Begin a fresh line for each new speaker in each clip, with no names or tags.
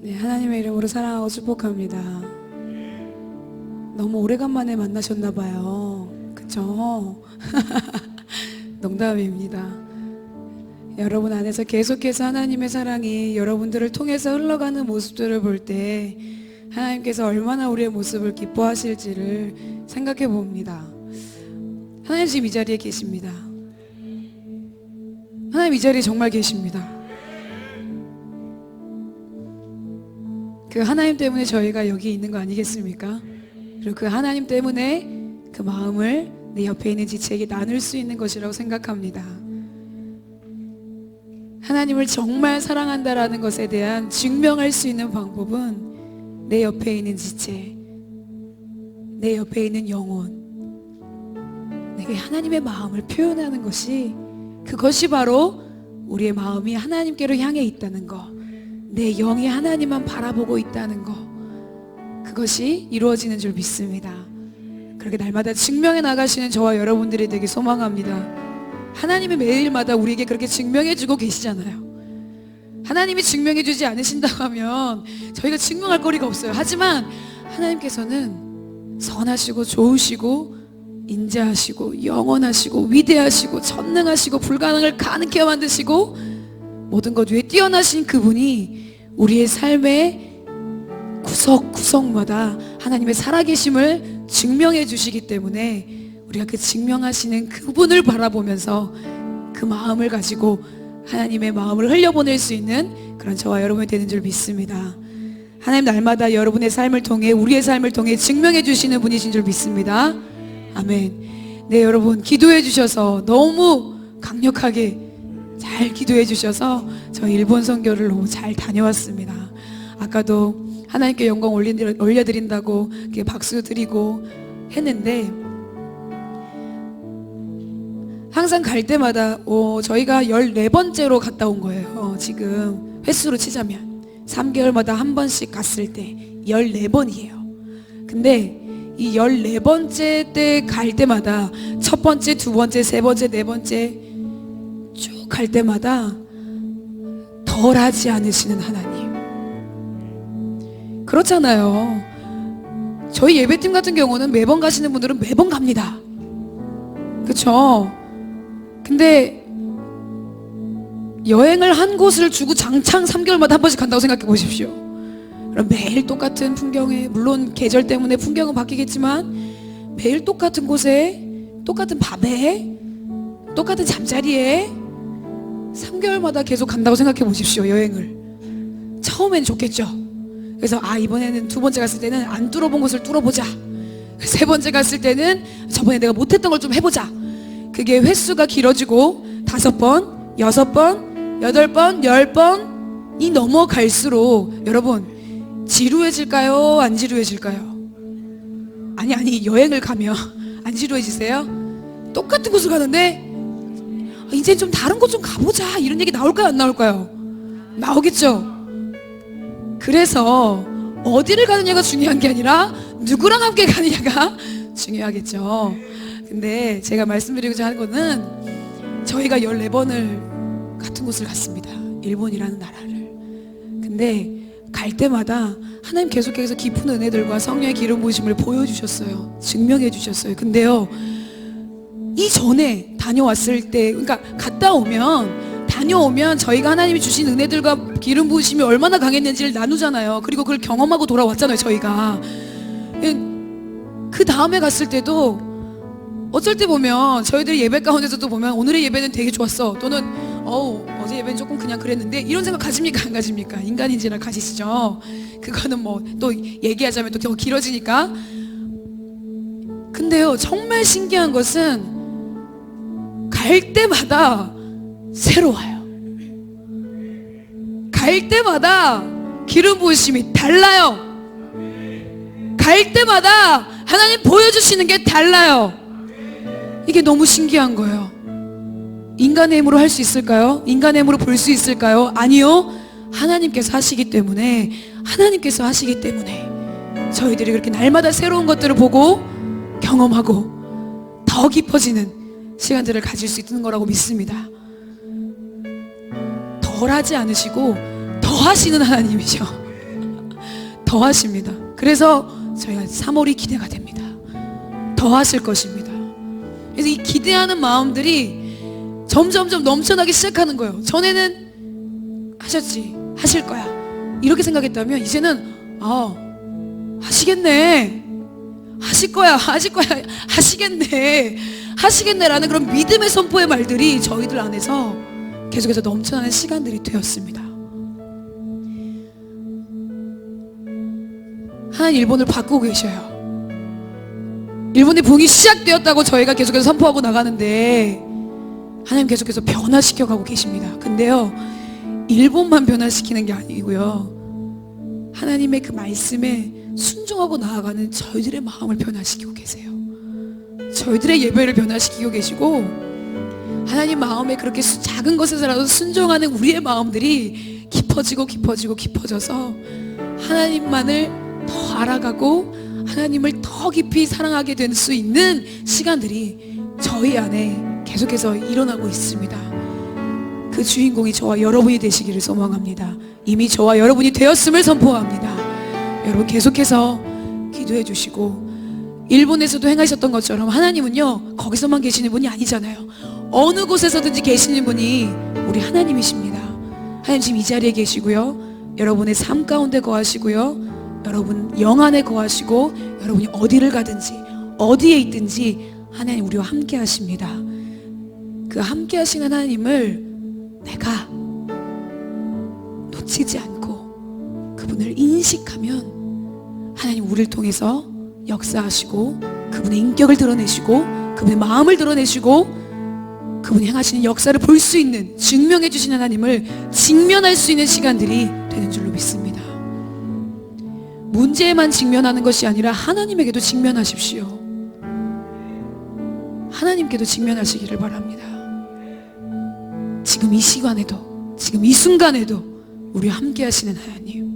네, 하나님의 이름으로 사랑하고 축복합니다. 너무 오래간만에 만나셨나봐요. 그쵸? 농담입니다. 여러분 안에서 계속해서 하나님의 사랑이 여러분들을 통해서 흘러가는 모습들을 볼 때 하나님께서 얼마나 우리의 모습을 기뻐하실지를 생각해 봅니다. 하나님 지금 이 자리에 계십니다. 하나님 이 자리에 정말 계십니다. 그 하나님 때문에 저희가 여기 있는 거 아니겠습니까? 그리고 그 하나님 때문에 그 마음을 내 옆에 있는 지체에게 나눌 수 있는 것이라고 생각합니다. 하나님을 정말 사랑한다라는 것에 대한 증명할 수 있는 방법은 내 옆에 있는 지체, 내 옆에 있는 영혼, 내게 하나님의 마음을 표현하는 것이, 그것이 바로 우리의 마음이 하나님께로 향해 있다는 것, 내 영이 하나님만 바라보고 있다는 것, 그것이 이루어지는 줄 믿습니다. 그렇게 날마다 증명해 나가시는 저와 여러분들이 되게 소망합니다. 하나님이 매일마다 우리에게 그렇게 증명해주고 계시잖아요. 하나님이 증명해주지 않으신다고 하면 저희가 증명할 거리가 없어요. 하지만 하나님께서는 선하시고 좋으시고 인자하시고 영원하시고 위대하시고 전능하시고 불가능을 가능케 만드시고 모든 것 위에 뛰어나신 그분이 우리의 삶의 구석구석마다 하나님의 살아계심을 증명해 주시기 때문에 우리가 그 증명하시는 그분을 바라보면서 그 마음을 가지고 하나님의 마음을 흘려보낼 수 있는 그런 저와 여러분이 되는 줄 믿습니다. 하나님 날마다 여러분의 삶을 통해, 우리의 삶을 통해 증명해 주시는 분이신 줄 믿습니다. 아멘. 네, 여러분 기도해 주셔서 너무 강력하게 잘 기도해 주셔서 저 일본 선교를 너무 잘 다녀왔습니다. 아까도 하나님께 영광 올려드린다고 박수 드리고 했는데, 항상 갈 때마다 저희가 14번째로 갔다 온 거예요. 지금 횟수로 치자면 3개월마다 한 번씩 갔을 때 14번이에요. 근데 이 14번째 때 갈 때마다 첫 번째, 두 번째, 세 번째, 네 번째 쭉 갈 때마다 덜하지 않으시는 하나님. 그렇잖아요. 저희 예배팀 같은 경우는 매번 가시는 분들은 매번 갑니다. 그쵸? 근데 여행을 한 곳을 주고 장창 3개월마다 한 번씩 간다고 생각해 보십시오. 그럼 매일 똑같은 풍경에, 물론 계절 때문에 풍경은 바뀌겠지만 매일 똑같은 곳에, 똑같은 밥에, 똑같은 잠자리에 3개월마다 계속 간다고 생각해 보십시오. 여행을. 처음엔 좋겠죠. 그래서 이번에는 두 번째 갔을 때는 안 뚫어본 곳을 뚫어보자, 세 번째 갔을 때는 저번에 내가 못했던 걸 좀 해보자. 그게 횟수가 길어지고 5번, 6번, 8번, 10번이 넘어갈수록 여러분 지루해질까요? 안 지루해질까요? 아니 여행을 가면 안 지루해지세요? 똑같은 곳을 가는데 이제 좀 다른 곳 좀 가보자, 이런 얘기 나올까요? 안 나올까요? 나오겠죠. 그래서 어디를 가느냐가 중요한 게 아니라 누구랑 함께 가느냐가 중요하겠죠. 근데 제가 말씀드리고자 하는 거는 저희가 14번을 같은 곳을 갔습니다. 일본이라는 나라를. 근데 갈 때마다 하나님 계속해서 깊은 은혜들과 성령의 기름 부으심을 보여주셨어요. 증명해 주셨어요. 근데요, 이전에 다녀왔을 때, 그러니까 다녀오면 저희가 하나님이 주신 은혜들과 기름 부으심이 얼마나 강했는지를 나누잖아요. 그리고 그걸 경험하고 돌아왔잖아요, 저희가. 그 다음에 갔을 때도 어쩔 때 보면 저희들이 예배 가운데서도 보면 오늘의 예배는 되게 좋았어, 또는 어제 예배는 조금 그냥 그랬는데, 이런 생각 가집니까? 안 가집니까? 인간인지라 가지시죠. 그거는 뭐 또 얘기하자면 또 더 길어지니까. 근데요, 정말 신기한 것은 갈 때마다 새로워요. 갈 때마다 기름 부으심이 달라요. 갈 때마다 하나님 보여주시는 게 달라요. 이게 너무 신기한 거예요. 인간의 힘으로 할 수 있을까요? 인간의 힘으로 볼 수 있을까요? 아니요. 하나님께서 하시기 때문에, 하나님께서 하시기 때문에 저희들이 그렇게 날마다 새로운 것들을 보고 경험하고 더 깊어지는 시간들을 가질 수 있는 거라고 믿습니다. 덜하지 않으시고 더 하시는 하나님이죠. 더 하십니다. 그래서 저희가 3월이 기대가 됩니다. 더 하실 것입니다. 그래서 이 기대하는 마음들이 점점점 넘쳐나기 시작하는 거예요. 전에는 하셨지, 하실 거야 이렇게 생각했다면 이제는 하시겠네, 하실 거야, 하시겠네, 하시겠네라는 그런 믿음의 선포의 말들이 저희들 안에서 계속해서 넘쳐나는 시간들이 되었습니다. 하나님 일본을 바꾸고 계셔요. 일본의 부흥이 시작되었다고 저희가 계속해서 선포하고 나가는데 하나님 계속해서 변화시켜 가고 계십니다. 근데요, 일본만 변화시키는 게 아니고요, 하나님의 그 말씀에 순종하고 나아가는 저희들의 마음을 변화시키고 계세요. 저희들의 예배를 변화시키고 계시고, 하나님 마음에 그렇게 작은 것에서라도 순종하는 우리의 마음들이 깊어져서 하나님만을 더 알아가고 하나님을 더 깊이 사랑하게 될 수 있는 시간들이 저희 안에 계속해서 일어나고 있습니다. 그 주인공이 저와 여러분이 되시기를 소망합니다. 이미 저와 여러분이 되었음을 선포합니다. 여러분 계속해서 기도해 주시고, 일본에서도 행하셨던 것처럼 하나님은요 거기서만 계시는 분이 아니잖아요. 어느 곳에서든지 계시는 분이 우리 하나님이십니다. 하나님 지금 이 자리에 계시고요, 여러분의 삶 가운데 거하시고요, 여러분 영 안에 거하시고, 여러분이 어디를 가든지 어디에 있든지 하나님 우리와 함께 하십니다. 그 함께 하시는 하나님을 내가 놓치지 않고 그분을 인식하면 하나님 우리를 통해서 역사하시고, 그분의 인격을 드러내시고, 그분의 마음을 드러내시고, 그분이 행하시는 역사를 볼 수 있는, 증명해 주신 하나님을 직면할 수 있는 시간들이 되는 줄로 믿습니다. 문제에만 직면하는 것이 아니라 하나님에게도 직면하십시오. 하나님께도 직면하시기를 바랍니다. 지금 이 시간에도, 지금 이 순간에도 우리와 함께 하시는 하나님,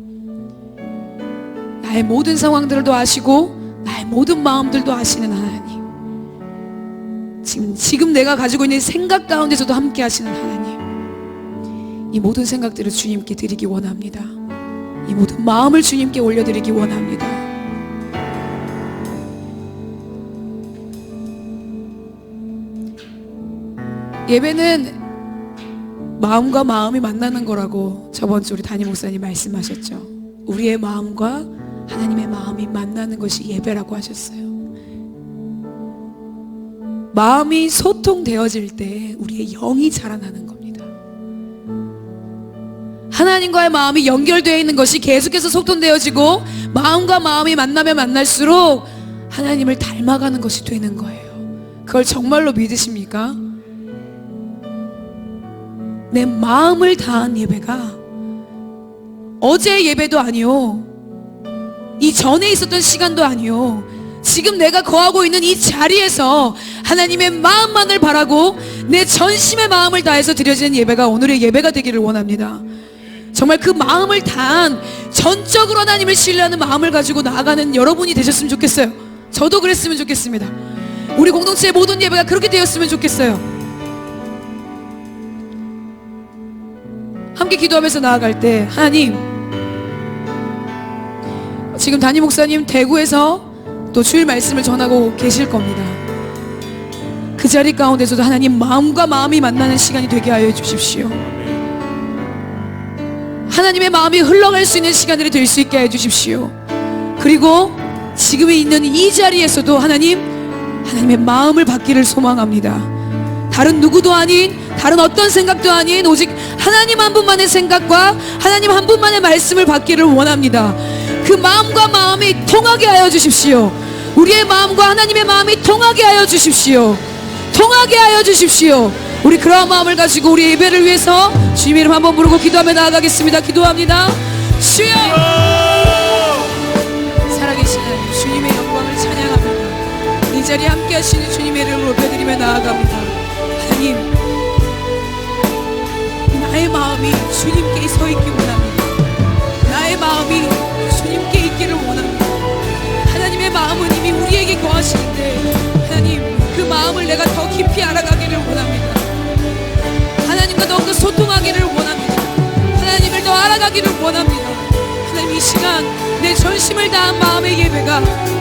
나의 모든 상황들도 아시고 나의 모든 마음들도 아시는 하나님, 지금 내가 가지고 있는 생각 가운데서도 함께 하시는 하나님, 이 모든 생각들을 주님께 드리기 원합니다. 이 모든 마음을 주님께 올려드리기 원합니다. 예배는 마음과 마음이 만나는 거라고 저번 주 우리 담임 목사님 말씀하셨죠. 우리의 마음과 하나님의 마음이 만나는 것이 예배라고 하셨어요. 마음이 소통되어질 때 우리의 영이 자라나는 겁니다. 하나님과의 마음이 연결되어 있는 것이 계속해서 소통되어지고, 마음과 마음이 만나면 만날수록 하나님을 닮아가는 것이 되는 거예요. 그걸 정말로 믿으십니까? 내 마음을 다한 예배가 어제의 예배도 아니요, 이 전에 있었던 시간도 아니요, 지금 내가 거하고 있는 이 자리에서 하나님의 마음만을 바라고 내 전심의 마음을 다해서 드려지는 예배가 오늘의 예배가 되기를 원합니다. 정말 그 마음을 다한, 전적으로 하나님을 신뢰하는 마음을 가지고 나아가는 여러분이 되셨으면 좋겠어요. 저도 그랬으면 좋겠습니다. 우리 공동체의 모든 예배가 그렇게 되었으면 좋겠어요. 함께 기도하면서 나아갈 때, 하나님, 지금 담임 목사님 대구에서 또 주일 말씀을 전하고 계실 겁니다. 그 자리 가운데서도 하나님 마음과 마음이 만나는 시간이 되게 하여 주십시오. 하나님의 마음이 흘러갈 수 있는 시간들이 될 수 있게 해 주십시오. 그리고 지금 있는 이 자리에서도 하나님의 마음을 받기를 소망합니다. 다른 누구도 아닌, 다른 어떤 생각도 아닌, 오직 하나님 한 분만의 생각과 하나님 한 분만의 말씀을 받기를 원합니다. 그 마음과 마음이 통하게 하여 주십시오. 우리의 마음과 하나님의 마음이 통하게 하여 주십시오. 통하게 하여 주십시오. 우리 그러한 마음을 가지고 우리 예배를 위해서 주님의 이름 한번 부르고 기도하며 나아가겠습니다. 기도합니다. 주여! 살아계신 하나님, 주님의 영광을 찬양합니다. 이 자리에 함께 하시는 주님의 이름을 높여드리며 나아갑니다. 하나님, 나의 마음이 주님께 서 있기 원합니다. 나의 마음이 주님께 있기를 원합니다. 하나님의 마음은 이미 우리에게 거하시는데, 하나님, 그 마음을 내가 더 깊이 알아가기를 원합니다. 하나님과 더욱더 소통하기를 원합니다. 하나님을 더 알아가기를 원합니다. 하나님 이 시간 내 전심을 다한 마음의 예배가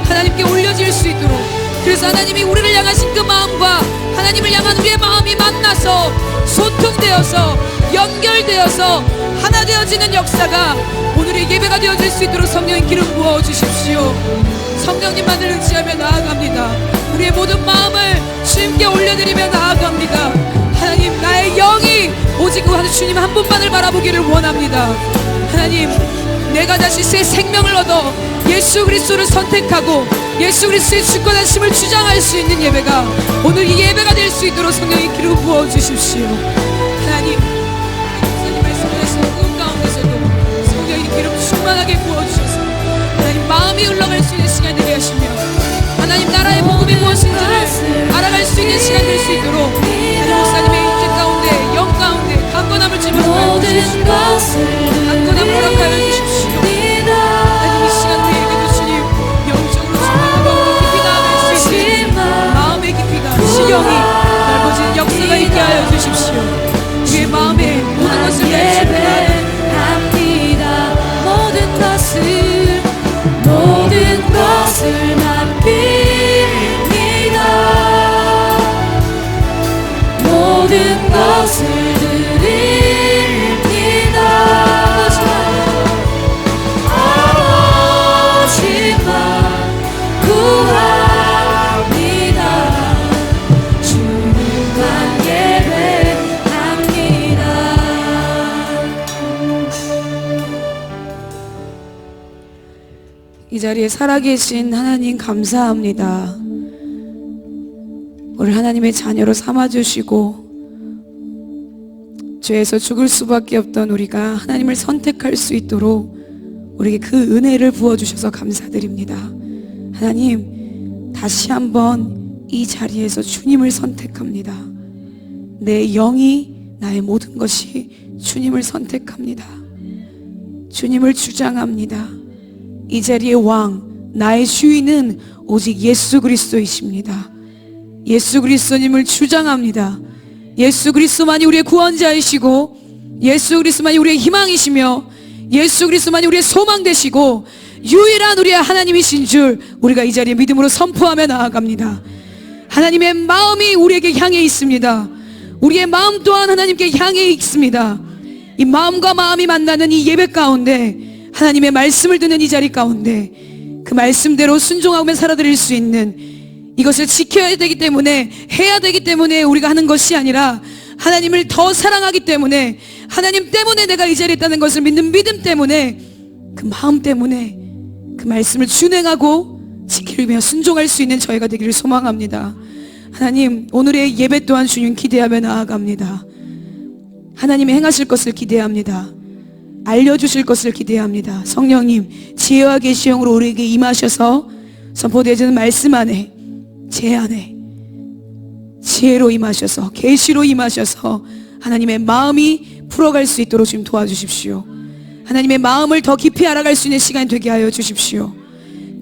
하나님께 올려질 수 있도록, 그래서 하나님이 우리를 향하신 그 마음과 하나님을 향한 우리의 마음이 만나서 소통되어서 연결되어서 하나 되어지는 역사가 오늘의 예배가 되어질 수 있도록 성령의 기름 부어주십시오. 성령님만을 의지하며 나아갑니다. 우리의 모든 마음을 주님께 올려드리며 나아갑니다. 하나님, 나의 영이 오직 그 주님 한 분만을 바라보기를 원합니다. 하나님, 내가 다시 새 생명을 얻어 예수 그리스도를 선택하고 예수 그리스도의 주권하심을 주장할 수 있는 예배가 오늘 이 예배가 될 수 있도록 성령의 기름 부어주십시오. 하나님, 목사님 말씀하시는 그 가운데서도 성령의 기름 충만하게 부어주셔서 하나님 마음이 흘러갈 수 있는 시간 되게 하시며 하나님 나라의 복음이 무엇인지를 알아갈 수 있는 시간 될 수 있도록 하나님 목사님의 인재 가운데 영 가운데 강건함을 집어넣어 주십시오. 강건함을 허락하여 주십시오. 하나님 이 시간 우리에게도 주님 영적으로 충만하고 깊이 나아갈 수 있는 마음의 깊이가 시경이 넓어지는 역사가 있게 하여 주십시오. 우리의 마음에 모든 것을
예배합니다. 모든 것을 맡깁니다. 모든 것을 드립니다. 아버지만 구합니다. 주님만 예배합니다.
이 자리에 살아계신 하나님 감사합니다. 우리 하나님의 자녀로 삼아주시고 죄에서 죽을 수밖에 없던 우리가 하나님을 선택할 수 있도록 우리에게 그 은혜를 부어주셔서 감사드립니다. 하나님, 다시 한번 이 자리에서 주님을 선택합니다. 내 영이, 나의 모든 것이 주님을 선택합니다. 주님을 주장합니다. 이 자리의 왕, 나의 주인은 오직 예수 그리스도이십니다. 예수 그리스도님을 주장합니다. 예수 그리스도만이 우리의 구원자이시고 예수 그리스도만이 우리의 희망이시며 예수 그리스도만이 우리의 소망 되시고 유일한 우리의 하나님이신 줄 우리가 이 자리에 믿음으로 선포하며 나아갑니다. 하나님의 마음이 우리에게 향해 있습니다. 우리의 마음 또한 하나님께 향해 있습니다. 이 마음과 마음이 만나는 이 예배 가운데 하나님의 말씀을 듣는 이 자리 가운데 그 말씀대로 순종하며 살아드릴 수 있는 이것을 지켜야 되기 때문에 해야 되기 때문에 우리가 하는 것이 아니라 하나님을 더 사랑하기 때문에 하나님 때문에 내가 이 자리에 있다는 것을 믿는 믿음 때문에 그 마음 때문에 그 말씀을 준행하고 지키며 순종할 수 있는 저희가 되기를 소망합니다. 하나님, 오늘의 예배 또한 주님 기대하며 나아갑니다. 하나님이 행하실 것을 기대합니다. 알려주실 것을 기대합니다. 성령님, 지혜와 계시형으로 우리에게 임하셔서 선포되어지는 말씀 안에 제 안에 지혜로 임하셔서 계시로 임하셔서 하나님의 마음이 풀어갈 수 있도록 좀 도와주십시오. 하나님의 마음을 더 깊이 알아갈 수 있는 시간이 되게 하여 주십시오.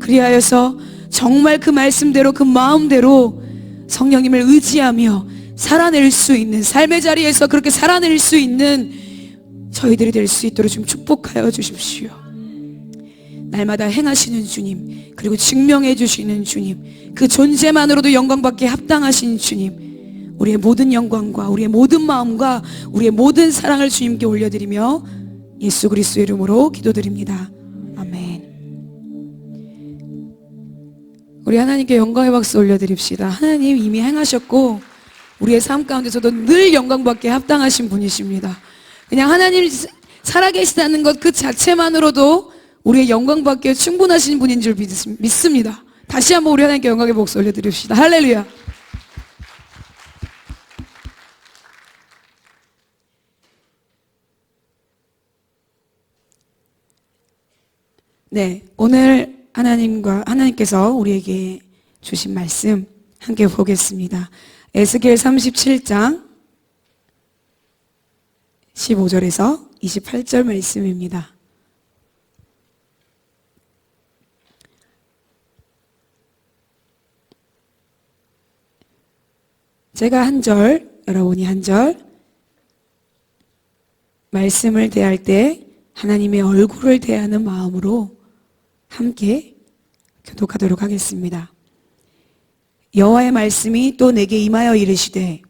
그리하여서 정말 그 말씀대로 그 마음대로 성령님을 의지하며 살아낼 수 있는 삶의 자리에서 그렇게 살아낼 수 있는 저희들이 될 수 있도록 좀 축복하여 주십시오. 날마다 행하시는 주님, 그리고 증명해 주시는 주님, 그 존재만으로도 영광받기에 합당하신 주님, 우리의 모든 영광과 우리의 모든 마음과 우리의 모든 사랑을 주님께 올려드리며 예수 그리스도 이름으로 기도드립니다. 아멘. 우리 하나님께 영광의 박수 올려드립시다. 하나님 이미 행하셨고 우리의 삶 가운데서도 늘 영광받기에 합당하신 분이십니다. 그냥 하나님 살아계시다는 것 그 자체만으로도 우리의 영광받기에 충분하신 분인 줄 믿습니다. 다시 한번 우리 하나님께 영광의 박수 올려드립시다. 할렐루야. 네, 오늘 하나님께서 우리에게 주신 말씀 함께 보겠습니다. 에스겔 37장 15절에서 28절 말씀입니다. 제가 한 절, 여러분이 한 절 말씀을 대할 때 하나님의 얼굴을 대하는 마음으로 함께 교독하도록 하겠습니다. 여호와의 말씀이 또 내게 임하여 이르시되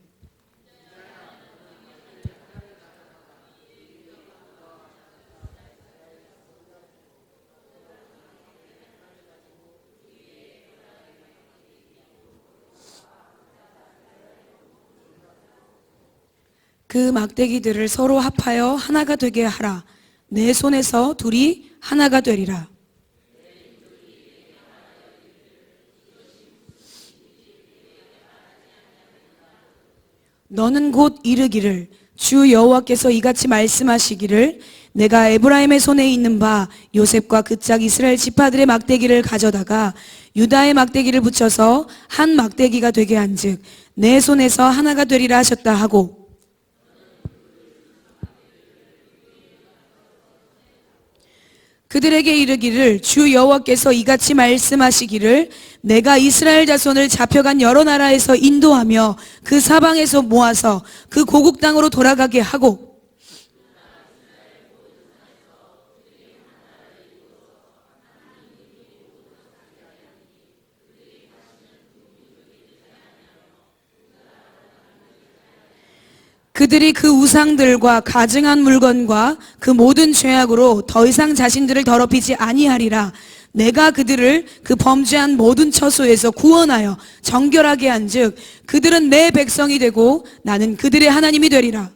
그 막대기들을 서로 합하여 하나가 되게 하라. 내 손에서 둘이 하나가 되리라. 너는 곧 이르기를 주 여호와께서 이같이 말씀하시기를 내가 에브라임의 손에 있는 바 요셉과 그 짝 이스라엘 지파들의 막대기를 가져다가 유다의 막대기를 붙여서 한 막대기가 되게 한즉 내 손에서 하나가 되리라 하셨다 하고 그들에게 이르기를 주 여호와께서 이같이 말씀하시기를 내가 이스라엘 자손을 잡혀간 여러 나라에서 인도하며 그 사방에서 모아서 그 고국 땅으로 돌아가게 하고 그들이 그 우상들과 가증한 물건과 그 모든 죄악으로 더 이상 자신들을 더럽히지 아니하리라. 내가 그들을 그 범죄한 모든 처소에서 구원하여 정결하게 한즉 그들은 내 백성이 되고 나는 그들의 하나님이 되리라.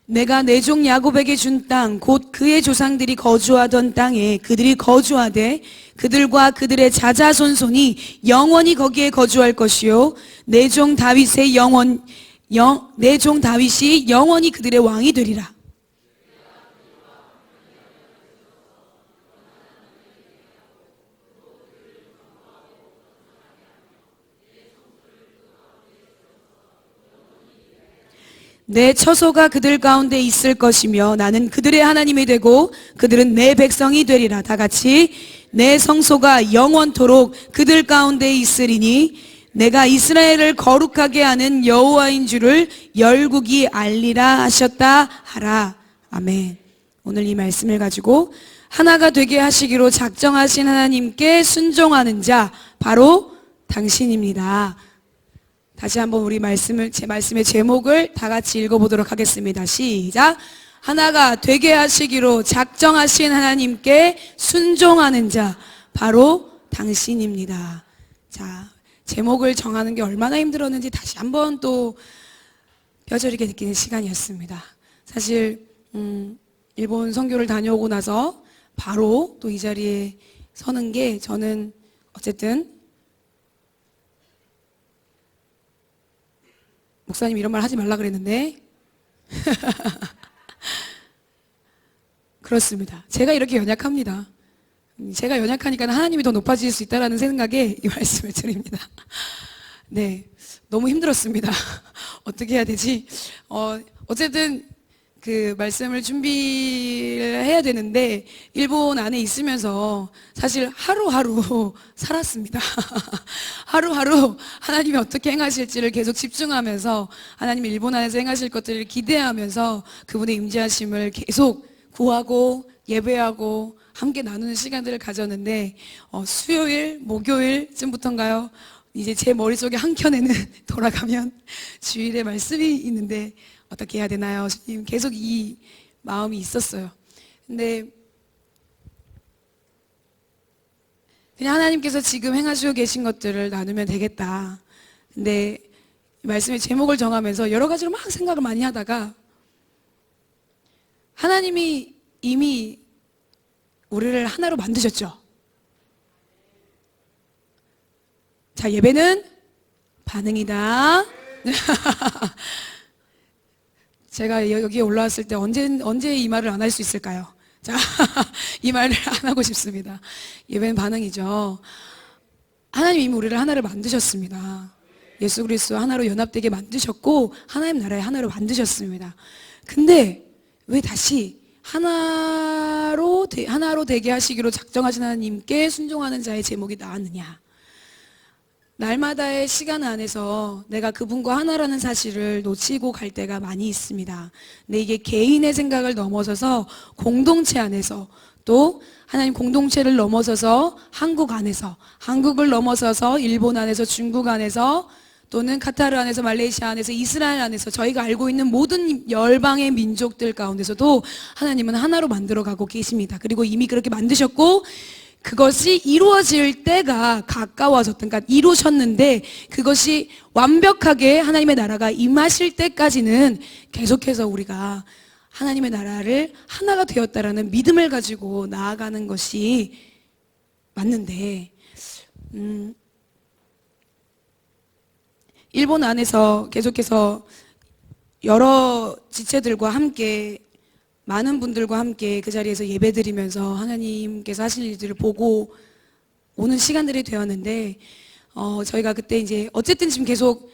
내가 내 종 야곱에게 준 땅 곧 그의 조상들이 거주하던 땅에 그들이 거주하되 그들과 그들의 자자손손이 영원히 거기에 거주할 것이요 내 종 다윗이 영원히 그들의 왕이 되리라. 내 처소가 그들 가운데 있을 것이며 나는 그들의 하나님이 되고 그들은 내 백성이 되리라. 다 같이 내 성소가 영원토록 그들 가운데 있으리니 내가 이스라엘을 거룩하게 하는 여호와인 줄을 열국이 알리라 하셨다 하라. 아멘. 오늘 이 말씀을 가지고 하나가 되게 하시기로 작정하신 하나님께 순종하는 자 바로 당신입니다. 다시 한번 우리 제 말씀의 제목을 다 같이 읽어보도록 하겠습니다. 시작. 하나가 되게 하시기로 작정하신 하나님께 순종하는 자 바로 당신입니다. 자, 제목을 정하는 게 얼마나 힘들었는지 다시 한번 또 뼈저리게 느끼는 시간이었습니다. 사실 일본 선교를 다녀오고 나서 바로 또 이 자리에 서는 게 저는 어쨌든 목사님 이런 말 하지 말라 그랬는데 그렇습니다. 제가 이렇게 연약합니다. 제가 연약하니까 하나님이 더 높아질 수 있다는 생각에 이 말씀을 드립니다. 네, 너무 힘들었습니다. 어떻게 해야 되지? 어쨌든 그 말씀을 준비를 해야 되는데 일본 안에 있으면서 사실 하루하루 살았습니다. 하루하루 하나님이 어떻게 행하실지를 계속 집중하면서 하나님이 일본 안에서 행하실 것들을 기대하면서 그분의 임재하심을 계속 구하고 예배하고 함께 나누는 시간들을 가졌는데 수요일, 목요일쯤부터인가요? 이제 제 머릿속에 한켠에는 돌아가면 주일에 말씀이 있는데 어떻게 해야 되나요? 주님, 계속 이 마음이 있었어요. 근데 그냥 하나님께서 지금 행하시고 계신 것들을 나누면 되겠다. 근데 말씀의 제목을 정하면서 여러 가지로 막 생각을 많이 하다가 하나님이 이미 우리를 하나로 만드셨죠. 자, 예배는 반응이다. 제가 여기에 올라왔을 때 언제 이 말을 안 할 수 있을까요? 자, 이 말을 안 하고 싶습니다. 예배는 반응이죠. 하나님이 이미 우리를 하나를 만드셨습니다. 예수 그리스도 하나로 연합되게 만드셨고 하나님 나라의 하나로 만드셨습니다. 근데 왜 다시 하나로 되게 하시기로 작정하신 하나님께 순종하는 자의 제목이 나왔느냐. 날마다의 시간 안에서 내가 그분과 하나라는 사실을 놓치고 갈 때가 많이 있습니다. 근데 이게 개인의 생각을 넘어서서 공동체 안에서, 또 하나님 공동체를 넘어서서 한국 안에서, 한국을 넘어서서 일본 안에서, 중국 안에서, 또는 카타르 안에서, 말레이시아 안에서, 이스라엘 안에서, 저희가 알고 있는 모든 열방의 민족들 가운데서도 하나님은 하나로 만들어가고 계십니다. 그리고 이미 그렇게 만드셨고 그것이 이루어질 때가 가까워졌던, 그러니까 이루셨는데 그것이 완벽하게 하나님의 나라가 임하실 때까지는 계속해서 우리가 하나님의 나라를 하나가 되었다라는 믿음을 가지고 나아가는 것이 맞는데, 일본 안에서 계속해서 여러 지체들과 함께, 많은 분들과 함께 그 자리에서 예배드리면서 하나님께서 하실 일들을 보고 오는 시간들이 되었는데, 저희가 그때 이제 어쨌든 지금 계속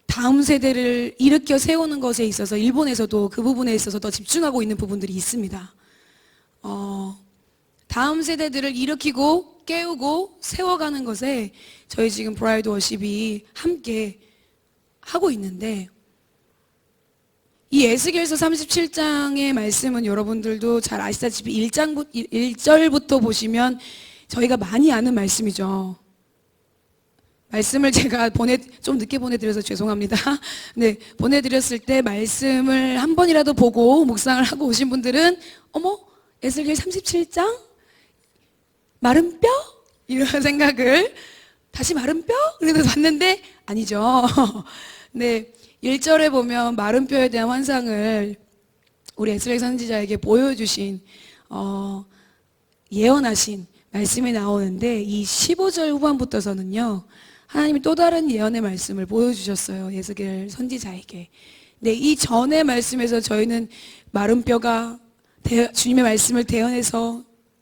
다음 세대를 일으켜 세우는 것에 있어서 일본에서도 그 부분에 있어서 더 집중하고 있는 부분들이 있습니다. 다음 세대들을 일으키고 깨우고 세워가는 것에 저희 지금 브라이드 워십이 함께 하고 있는데, 이 에스겔서 37장의 말씀은 여러분들도 잘 아시다시피 1절부터 보시면 저희가 많이 아는 말씀이죠. 말씀을 제가 좀 늦게 보내드려서 죄송합니다. 네, 보내드렸을 때 말씀을 한 번이라도 보고 묵상을 하고 오신 분들은 어머, 에스겔 37장? 마른 뼈? 이런 생각을, 다시 마른 뼈? 그래서 봤는데 아니죠. 네, 1절에 보면 마른 뼈에 대한 환상을 우리 에스겔 선지자에게 보여주신 예언하신 말씀이 나오는데, 이 15절 후반부터서는요 하나님이 또 다른 예언의 말씀을 보여주셨어요, 에스겔 선지자에게. 네, 이 전의 말씀에서 저희는 마른 뼈가 주님의 말씀을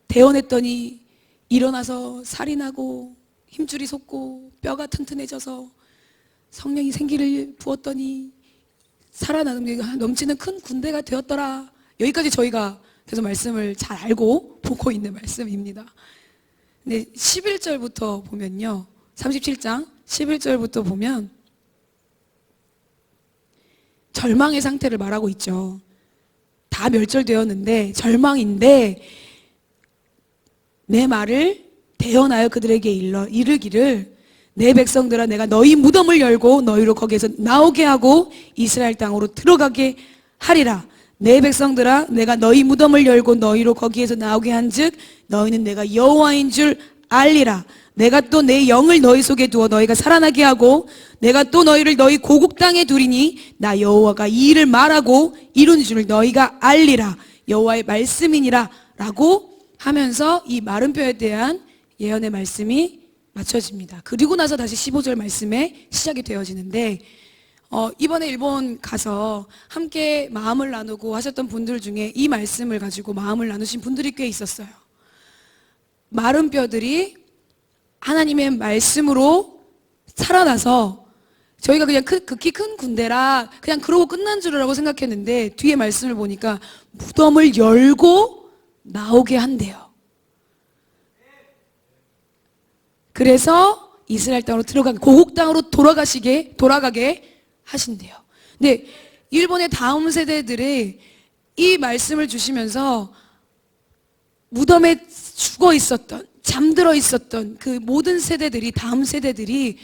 대언했더니 일어나서 살이 나고 힘줄이 솟고 뼈가 튼튼해져서 성령이 생기를 부었더니 살아나는 넘치는 큰 군대가 되었더라. 여기까지 저희가 계속 말씀을 잘 알고 보고 있는 말씀입니다. 근데 11절부터 보면요, 37장 11절부터 보면 절망의 상태를 말하고 있죠. 다 멸절되었는데 절망인데, 내 말을 대언하여 그들에게 이르기를, 내 백성들아, 내가 너희 무덤을 열고 너희로 거기에서 나오게 하고 이스라엘 땅으로 들어가게 하리라. 내 백성들아, 내가 너희 무덤을 열고 너희로 거기에서 나오게 한즉 너희는 내가 여호와인 줄 알리라. 내가 또 내 영을 너희 속에 두어 너희가 살아나게 하고 내가 또 너희를 너희 고국 땅에 두리니 나 여호와가 이 일을 말하고 이룬 줄 너희가 알리라. 여호와의 말씀이니라 라고 하면서 이 마른 뼈에 대한 예언의 말씀이 맞춰집니다. 그리고 나서 다시 15절 말씀에 시작이 되어지는데, 이번에 일본 가서 함께 마음을 나누고 하셨던 분들 중에 이 말씀을 가지고 마음을 나누신 분들이 꽤 있었어요. 마른 뼈들이 하나님의 말씀으로 살아나서, 저희가 그냥 극히 큰 군대라 그냥 그러고 끝난 줄 알고 생각했는데 뒤에 말씀을 보니까 무덤을 열고 나오게 한대요. 그래서 이스라엘 땅으로 고국 땅으로 돌아가게 하신대요. 근데 일본의 다음 세대들이 이 말씀을 주시면서 무덤에 죽어 있었던, 잠들어 있었던 그 모든 세대들이, 다음 세대들이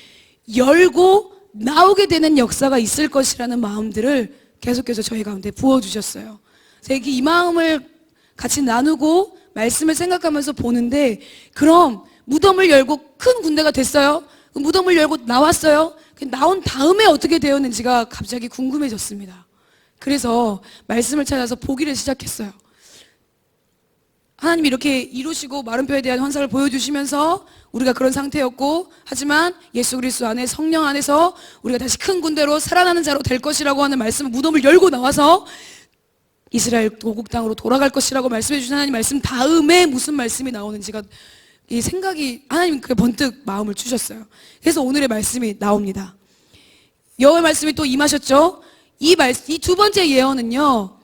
열고 나오게 되는 역사가 있을 것이라는 마음들을 계속해서 저희 가운데 부어주셨어요. 그래서 이 마음을 같이 나누고 말씀을 생각하면서 보는데, 그럼 무덤을 열고 큰 군대가 됐어요. 무덤을 열고 나왔어요. 나온 다음에 어떻게 되었는지가 갑자기 궁금해졌습니다. 그래서 말씀을 찾아서 보기를 시작했어요. 하나님이 이렇게 이루시고 마른 뼈에 대한 환상을 보여주시면서 우리가 그런 상태였고, 하지만 예수 그리스도 안에, 성령 안에서 우리가 다시 큰 군대로 살아나는 자로 될 것이라고 하는 말씀을, 무덤을 열고 나와서 이스라엘 고국 땅으로 돌아갈 것이라고 말씀해 주신 하나님 말씀 다음에 무슨 말씀이 나오는지가, 이 생각이, 하나님 그 번뜩 마음을 주셨어요. 그래서 오늘의 말씀이 나옵니다. 여호와의 말씀이 또 임하셨죠. 이 두 번째 예언은요,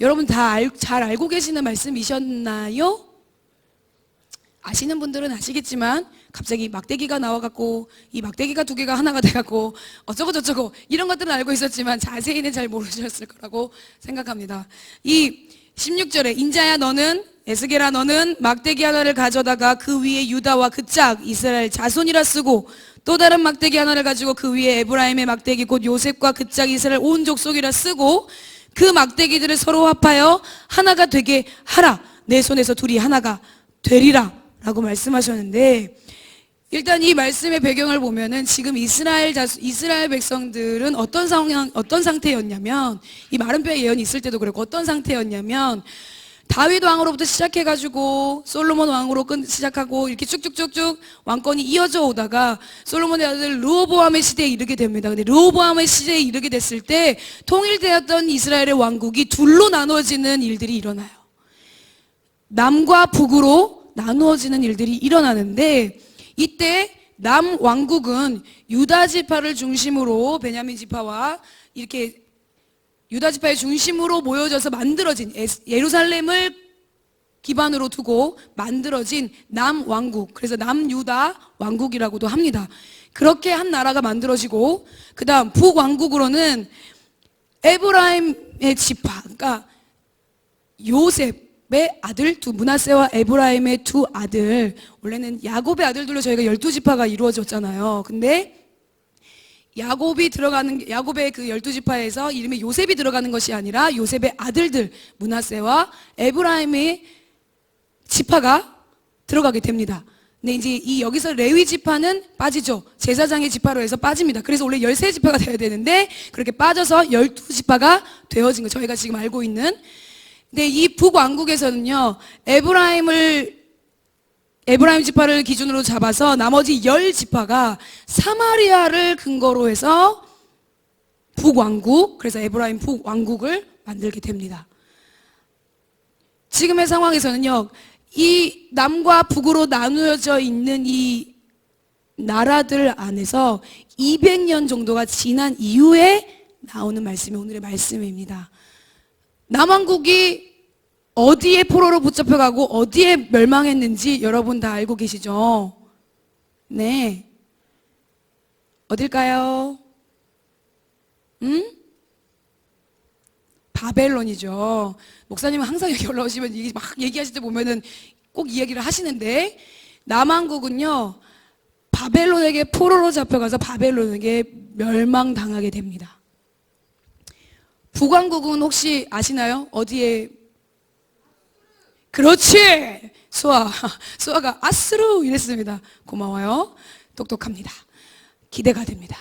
여러분 다 잘 알고 계시는 말씀이셨나요? 아시는 분들은 아시겠지만 갑자기 막대기가 나와갖고 이 막대기가 두 개가 하나가 돼갖고 어쩌고 저쩌고 이런 것들은 알고 있었지만 자세히는 잘 모르셨을 거라고 생각합니다. 이 16절에 인자야 너는 에스겔아 너는 막대기 하나를 가져다가 그 위에 유다와 그 짝 이스라엘 자손이라 쓰고 또 다른 막대기 하나를 가지고 그 위에 에브라임의 막대기 곧 요셉과 그 짝 이스라엘 온 족속이라 쓰고 그 막대기들을 서로 합하여 하나가 되게 하라. 내 손에서 둘이 하나가 되리라 라고 말씀하셨는데, 일단 이 말씀의 배경을 보면은 지금 이스라엘 백성들은 어떤 상태였냐면, 이 마른 뼈의 예언이 있을 때도 그렇고 어떤 상태였냐면, 다윗 왕으로부터 시작해가지고 솔로몬 왕으로 시작하고 이렇게 쭉쭉쭉쭉 왕권이 이어져 오다가 솔로몬의 아들 르호보암의 시대에 이르게 됩니다. 근데 르호보암의 시대에 이르게 됐을 때 통일되었던 이스라엘의 왕국이 둘로 나누어지는 일들이 일어나요. 남과 북으로 나누어지는 일들이 일어나는데, 이때 남 왕국은 유다 지파를 중심으로 베냐민 지파와 이렇게 유다 지파의 중심으로 모여져서 만들어진, 예루살렘을 기반으로 두고 만들어진 남왕국, 그래서 남유다 왕국이라고도 합니다. 그렇게 한 나라가 만들어지고, 그 다음 북왕국으로는 에브라임의 지파, 그러니까 요셉의 아들 므낫세와 에브라임의 두 아들, 원래는 야곱의 아들들로 저희가 12지파가 이루어졌잖아요. 근데 야곱의 그 12지파에서 이름에 요셉이 들어가는 것이 아니라 요셉의 아들들 므낫세와 에브라임의 지파가 들어가게 됩니다. 근데 이제 여기서 레위 지파는 빠지죠. 제사장의 지파로 해서 빠집니다. 그래서 원래 13지파가 되어야 되는데 그렇게 빠져서 12지파가 되어진 거, 저희가 지금 알고 있는. 근데 이 북왕국에서는요, 에브라임 지파를 기준으로 잡아서 나머지 10지파가 사마리아를 근거로 해서 북왕국, 그래서 에브라임 북왕국을 만들게 됩니다. 지금의 상황에서는요, 이 남과 북으로 나누어져 있는 이 나라들 안에서 200년 정도가 지난 이후에 나오는 말씀이 오늘의 말씀입니다. 남왕국이 어디에 포로로 붙잡혀가고 어디에 멸망했는지 여러분 다 알고 계시죠? 네. 어딜까요? 바벨론이죠. 목사님은 항상 여기 올라오시면 막 얘기하실 때 보면은 꼭 이야기를 하시는데, 남왕국은요, 바벨론에게 포로로 잡혀가서 바벨론에게 멸망당하게 됩니다. 북왕국은 혹시 아시나요? 어디에? 그렇지! 수아가 아수르 이랬습니다. 고마워요. 똑똑합니다. 기대가 됩니다.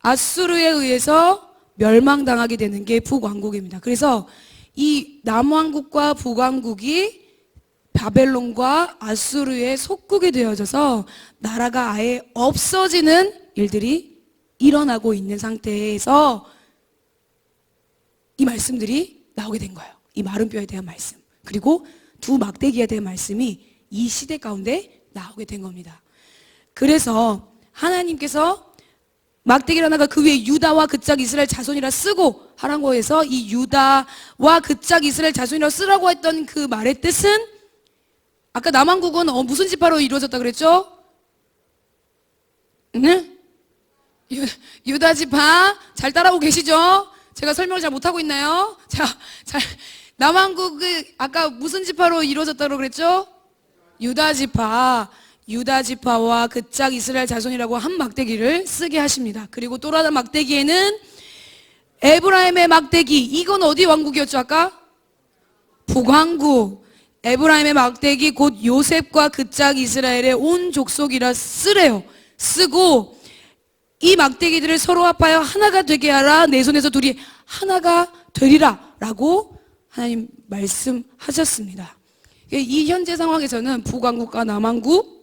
아수르에 의해서 멸망당하게 되는 게 북왕국입니다. 그래서 이 남왕국과 북왕국이 바벨론과 아수르의 속국이 되어져서 나라가 아예 없어지는 일들이 일어나고 있는 상태에서 이 말씀들이 나오게 된 거예요. 이 마른 뼈에 대한 말씀, 그리고 두 막대기에 대한 말씀이 이 시대 가운데 나오게 된 겁니다. 그래서 하나님께서 막대기를 하나가 그 위에 유다와 그 짝 이스라엘 자손이라 쓰고 하라고 해서 이 유다와 그 짝 이스라엘 자손이라 쓰라고 했던 그 말의 뜻은, 아까 남왕국은 무슨 지파로 이루어졌다 그랬죠? 네? 유다 지파 잘 따라오고 계시죠? 제가 설명을 잘 못하고 있나요? 남왕국이 아까 무슨 지파로 이루어졌다고 그랬죠? 유다 지파와 그 짝 이스라엘 자손이라고 한 막대기를 쓰게 하십니다. 그리고 또 다른 막대기에는 에브라임의 막대기, 이건 어디 왕국이었죠 아까? 북왕국. 에브라임의 막대기 곧 요셉과 그 짝 이스라엘의 온 족속이라 쓰래요. 쓰고 이 막대기들을 서로 합하여 하나가 되게 하라. 내 손에서 둘이 하나가 되리라 라고 하나님 말씀하셨습니다. 이 현재 상황에서는 북왕국과 남왕국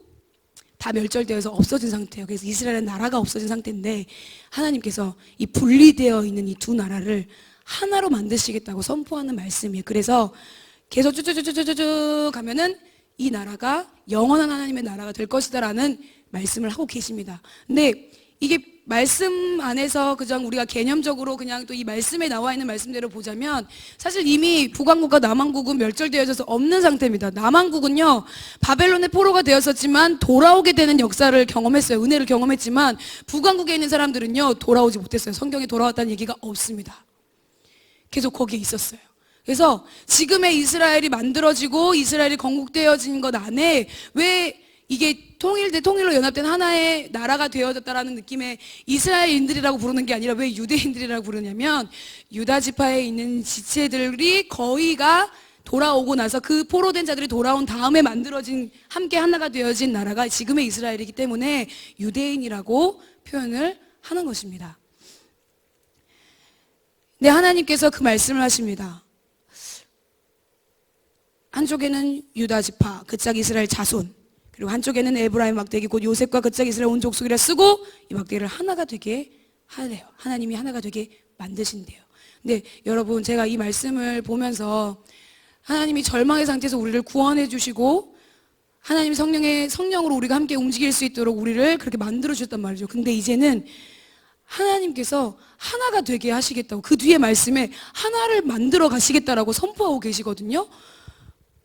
다 멸절되어서 없어진 상태예요. 그래서 이스라엘의 나라가 없어진 상태인데, 하나님께서 이 분리되어 있는 이 두 나라를 하나로 만드시겠다고 선포하는 말씀이에요. 그래서 계속 쭉쭉쭉쭉쭉 가면은 이 나라가 영원한 하나님의 나라가 될 것이다라는 말씀을 하고 계십니다. 근데 이게 말씀 안에서 그냥 우리가 개념적으로 그냥 또 이 말씀에 나와 있는 말씀대로 보자면 사실 이미 북왕국과 남왕국은 멸절되어져서 없는 상태입니다. 남왕국은요 바벨론의 포로가 되었었지만 돌아오게 되는 역사를 경험했어요. 은혜를 경험했지만 북왕국에 있는 사람들은요 돌아오지 못했어요. 성경에 돌아왔다는 얘기가 없습니다. 계속 거기에 있었어요. 그래서 지금의 이스라엘이 만들어지고 이스라엘이 건국되어진 것 안에 왜 이게 통일로 연합된 하나의 나라가 되어졌다라는 느낌의 이스라엘인들이라고 부르는 게 아니라 왜 유대인들이라고 부르냐면 유다 지파에 있는 지체들이 거의가 돌아오고 나서 그 포로된 자들이 돌아온 다음에 만들어진 함께 하나가 되어진 나라가 지금의 이스라엘이기 때문에 유대인이라고 표현을 하는 것입니다. 네, 하나님께서 그 말씀을 하십니다. 한쪽에는 유다 지파, 그 짝 이스라엘 자손, 그리고 한쪽에는 에브라임 막대기 곧 요셉과 그 짝 이스라엘 온 족속이라 쓰고 이 막대기를 하나가 되게 하래요. 하나님이 하나가 되게 만드신대요. 근데 여러분 제가 이 말씀을 보면서 하나님이 절망의 상태에서 우리를 구원해 주시고 하나님 성령으로 우리가 함께 움직일 수 있도록 우리를 그렇게 만들어 주셨단 말이죠. 근데 이제는 하나님께서 하나가 되게 하시겠다고 그 뒤에 말씀에 하나를 만들어 가시겠다라고 선포하고 계시거든요.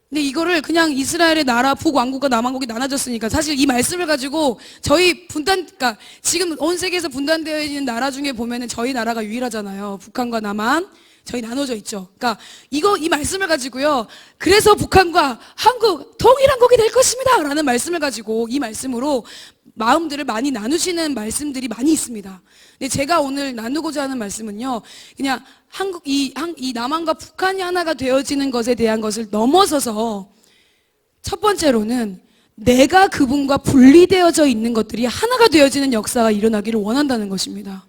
근데 이거를 그냥 이스라엘의 나라 북왕국과 남왕국이 나눠졌으니까 사실 이 말씀을 가지고 저희 그러니까 지금 온 세계에서 분단되어 있는 나라 중에 보면은 저희 나라가 유일하잖아요. 북한과 남한 저희 나눠져 있죠. 그러니까 이 말씀을 가지고요. 그래서 북한과 한국 통일한국이 될 것입니다. 라는 말씀을 가지고 이 말씀으로 마음들을 많이 나누시는 말씀들이 많이 있습니다. 근데 제가 오늘 나누고자 하는 말씀은요. 그냥 이 남한과 북한이 하나가 되어지는 것에 대한 것을 넘어서서 첫 번째로는 내가 그분과 분리되어져 있는 것들이 하나가 되어지는 역사가 일어나기를 원한다는 것입니다.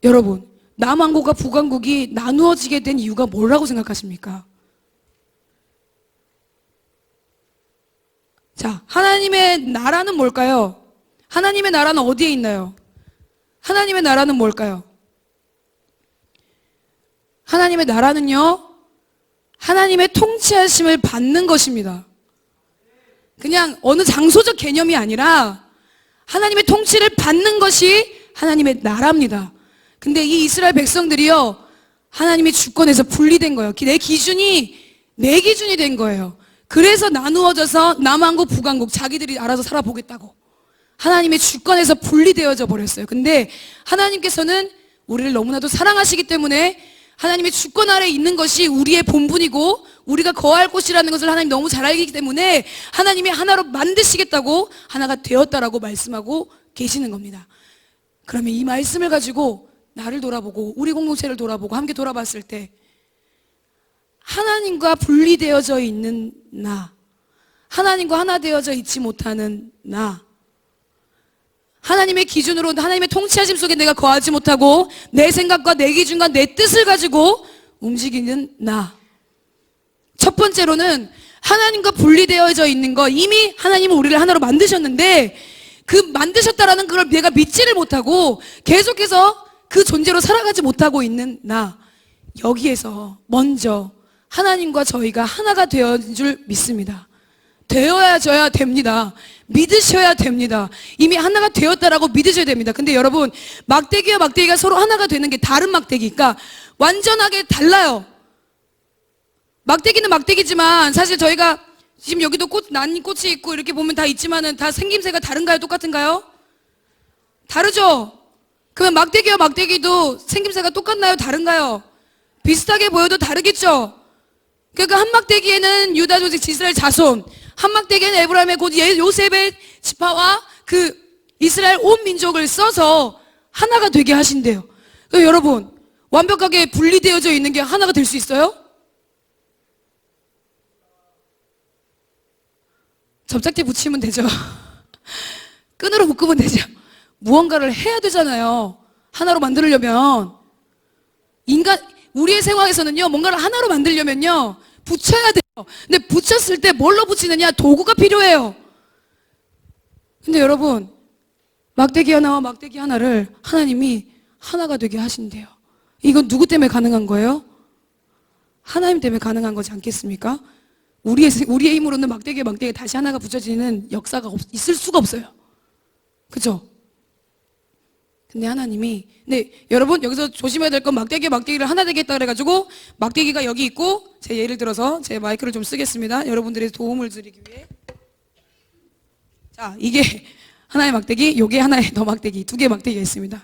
여러분, 남왕국과 북왕국이 나누어지게 된 이유가 뭐라고 생각하십니까? 자, 하나님의 나라는 뭘까요? 하나님의 나라는 어디에 있나요? 하나님의 나라는 뭘까요? 하나님의 나라는요, 하나님의 통치하심을 받는 것입니다. 그냥 어느 장소적 개념이 아니라 하나님의 통치를 받는 것이 하나님의 나라입니다. 근데 이 이스라엘 백성들이요, 하나님의 주권에서 분리된 거예요. 내 기준이 된 거예요. 그래서 나누어져서 남왕국, 북왕국 자기들이 알아서 살아보겠다고 하나님의 주권에서 분리되어져 버렸어요. 근데 하나님께서는 우리를 너무나도 사랑하시기 때문에 하나님의 주권 아래에 있는 것이 우리의 본분이고 우리가 거할 곳이라는 것을 하나님 너무 잘 알기 때문에 하나님이 하나로 만드시겠다고 하나가 되었다라고 말씀하고 계시는 겁니다. 그러면 이 말씀을 가지고 나를 돌아보고 우리 공동체를 돌아보고 함께 돌아봤을 때 하나님과 분리되어져 있는 나, 하나님과 하나 되어져 있지 못하는 나, 하나님의 기준으로 하나님의 통치하심 속에 내가 거하지 못하고 내 생각과 내 기준과 내 뜻을 가지고 움직이는 나. 첫 번째로는 하나님과 분리되어져 있는 거, 이미 하나님은 우리를 하나로 만드셨는데 그 만드셨다라는 걸 내가 믿지를 못하고 계속해서 그 존재로 살아가지 못하고 있는 나. 여기에서 먼저 하나님과 저희가 하나가 되어진 줄 믿습니다. 되어야 됩니다. 믿으셔야 됩니다. 이미 하나가 되었다라고 믿으셔야 됩니다. 근데 여러분, 막대기와 막대기가 서로 하나가 되는 게 다른 막대기니까 완전하게 달라요. 막대기는 막대기지만 사실 저희가 지금 여기도 난 꽃이 있고 이렇게 보면 다 있지만은 다 생김새가 다른가요? 똑같은가요? 다르죠? 그러면 막대기와 막대기도 생김새가 똑같나요? 다른가요? 비슷하게 보여도 다르겠죠? 그러니까 한 막대기에는 유다 조직 이스라엘 자손, 한 막대기에는 에브라임의 곧 요셉의 지파와 그 이스라엘 온 민족을 써서 하나가 되게 하신대요. 그러니까 여러분, 완벽하게 분리되어져 있는 게 하나가 될 수 있어요? 접착제 붙이면 되죠. 끈으로 묶으면 되죠. 무언가를 해야 되잖아요. 하나로 만들려면. 우리의 생활에서는요, 뭔가를 하나로 만들려면요, 붙여야 돼요. 근데 붙였을 때 뭘로 붙이느냐? 도구가 필요해요. 근데 여러분, 막대기 하나와 막대기 하나를 하나님이 하나가 되게 하신대요. 이건 누구 때문에 가능한 거예요? 하나님 때문에 가능한 거지 않겠습니까? 우리의 힘으로는 막대기에 다시 하나가 붙여지는 역사가 있을 수가 없어요. 그죠? 근데 하나님이, 네, 여러분 여기서 조심해야 될 건 막대기를 하나 되겠다 그래가지고 막대기가 여기 있고, 제 예를 들어서 제 마이크를 좀 쓰겠습니다. 여러분들의 도움을 드리기 위해. 자, 이게 하나의 막대기, 요게 하나의 더 막대기, 두 개의 막대기가 있습니다.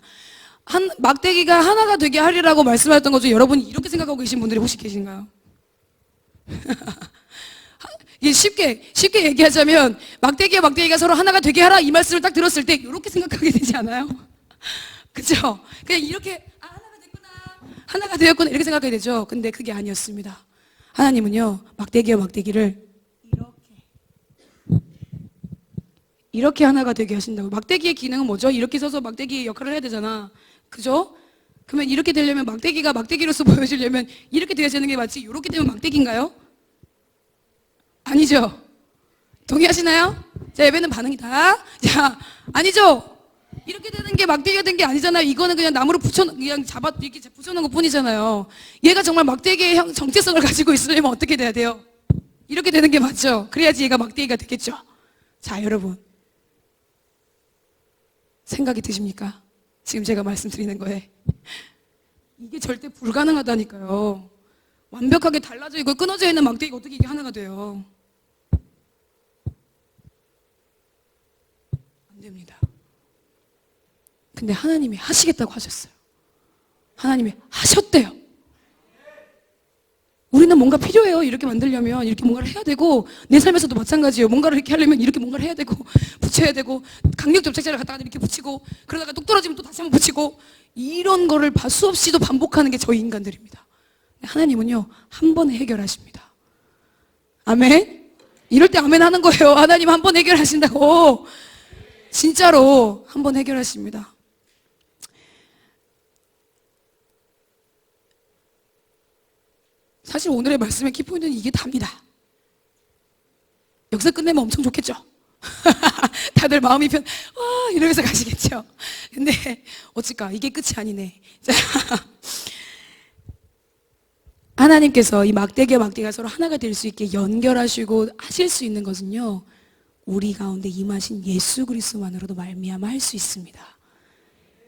막대기가 하나가 되게 하리라고 말씀하셨던 거죠. 여러분이 이렇게 생각하고 계신 분들이 혹시 계신가요? 이게 쉽게 얘기하자면 막대기가 서로 하나가 되게 하라 이 말씀을 딱 들었을 때 이렇게 생각하게 되지 않아요? 그죠? 그냥 이렇게 하나가 되었구나 이렇게 생각하게 되죠. 근데 그게 아니었습니다. 하나님은요, 막대기를 이렇게 하나가 되게 하신다고. 막대기의 기능은 뭐죠? 이렇게 서서 막대기의 역할을 해야 되잖아. 그죠? 그러면 이렇게 되려면 막대기가 막대기로서 보여지려면 이렇게 되어야 되는 게 맞지, 이렇게 되면 막대기인가요? 아니죠? 동의하시나요? 자, 예배는 반응이다. 자, 아니죠? 이렇게 되는 게 막대기가 된 게 아니잖아요. 이거는 그냥 나무로 그냥 이렇게 붙여놓은 것 뿐이잖아요. 얘가 정말 막대기의 정체성을 가지고 있으려면 어떻게 돼야 돼요? 이렇게 되는 게 맞죠? 그래야지 얘가 막대기가 되겠죠? 자, 여러분. 생각이 드십니까? 지금 제가 말씀드리는 거에. 이게 절대 불가능하다니까요. 완벽하게 달라져 있고 끊어져 있는 막대기가 어떻게 이게 하나가 돼요? 안 됩니다. 근데 하나님이 하시겠다고 하셨어요. 하나님이 하셨대요. 우리는 뭔가 필요해요. 이렇게 만들려면 이렇게 뭔가를 해야 되고, 내 삶에서도 마찬가지예요. 뭔가를 이렇게 하려면 이렇게 뭔가를 해야 되고, 붙여야 되고, 강력 접착제를 갖다가 이렇게 붙이고, 그러다가 똑 떨어지면 또 다시 한번 붙이고, 이런 거를 수없이도 반복하는 게 저희 인간들입니다. 하나님은요, 한 번에 해결하십니다. 아멘? 이럴 때 아멘 하는 거예요. 하나님 한 번 해결하신다고. 진짜로 한 번 해결하십니다. 사실 오늘의 말씀의 키포인트는 이게 답니다. 여기서 끝내면 엄청 좋겠죠? 다들 마음이 와, 이러면서 가시겠죠? 근데, 어찌까, 이게 끝이 아니네. 자, 하나님께서 이 막대기가 서로 하나가 될 수 있게 연결하시고 하실 수 있는 것은요, 우리 가운데 임하신 예수 그리스도만으로도 말미암아 할 수 있습니다.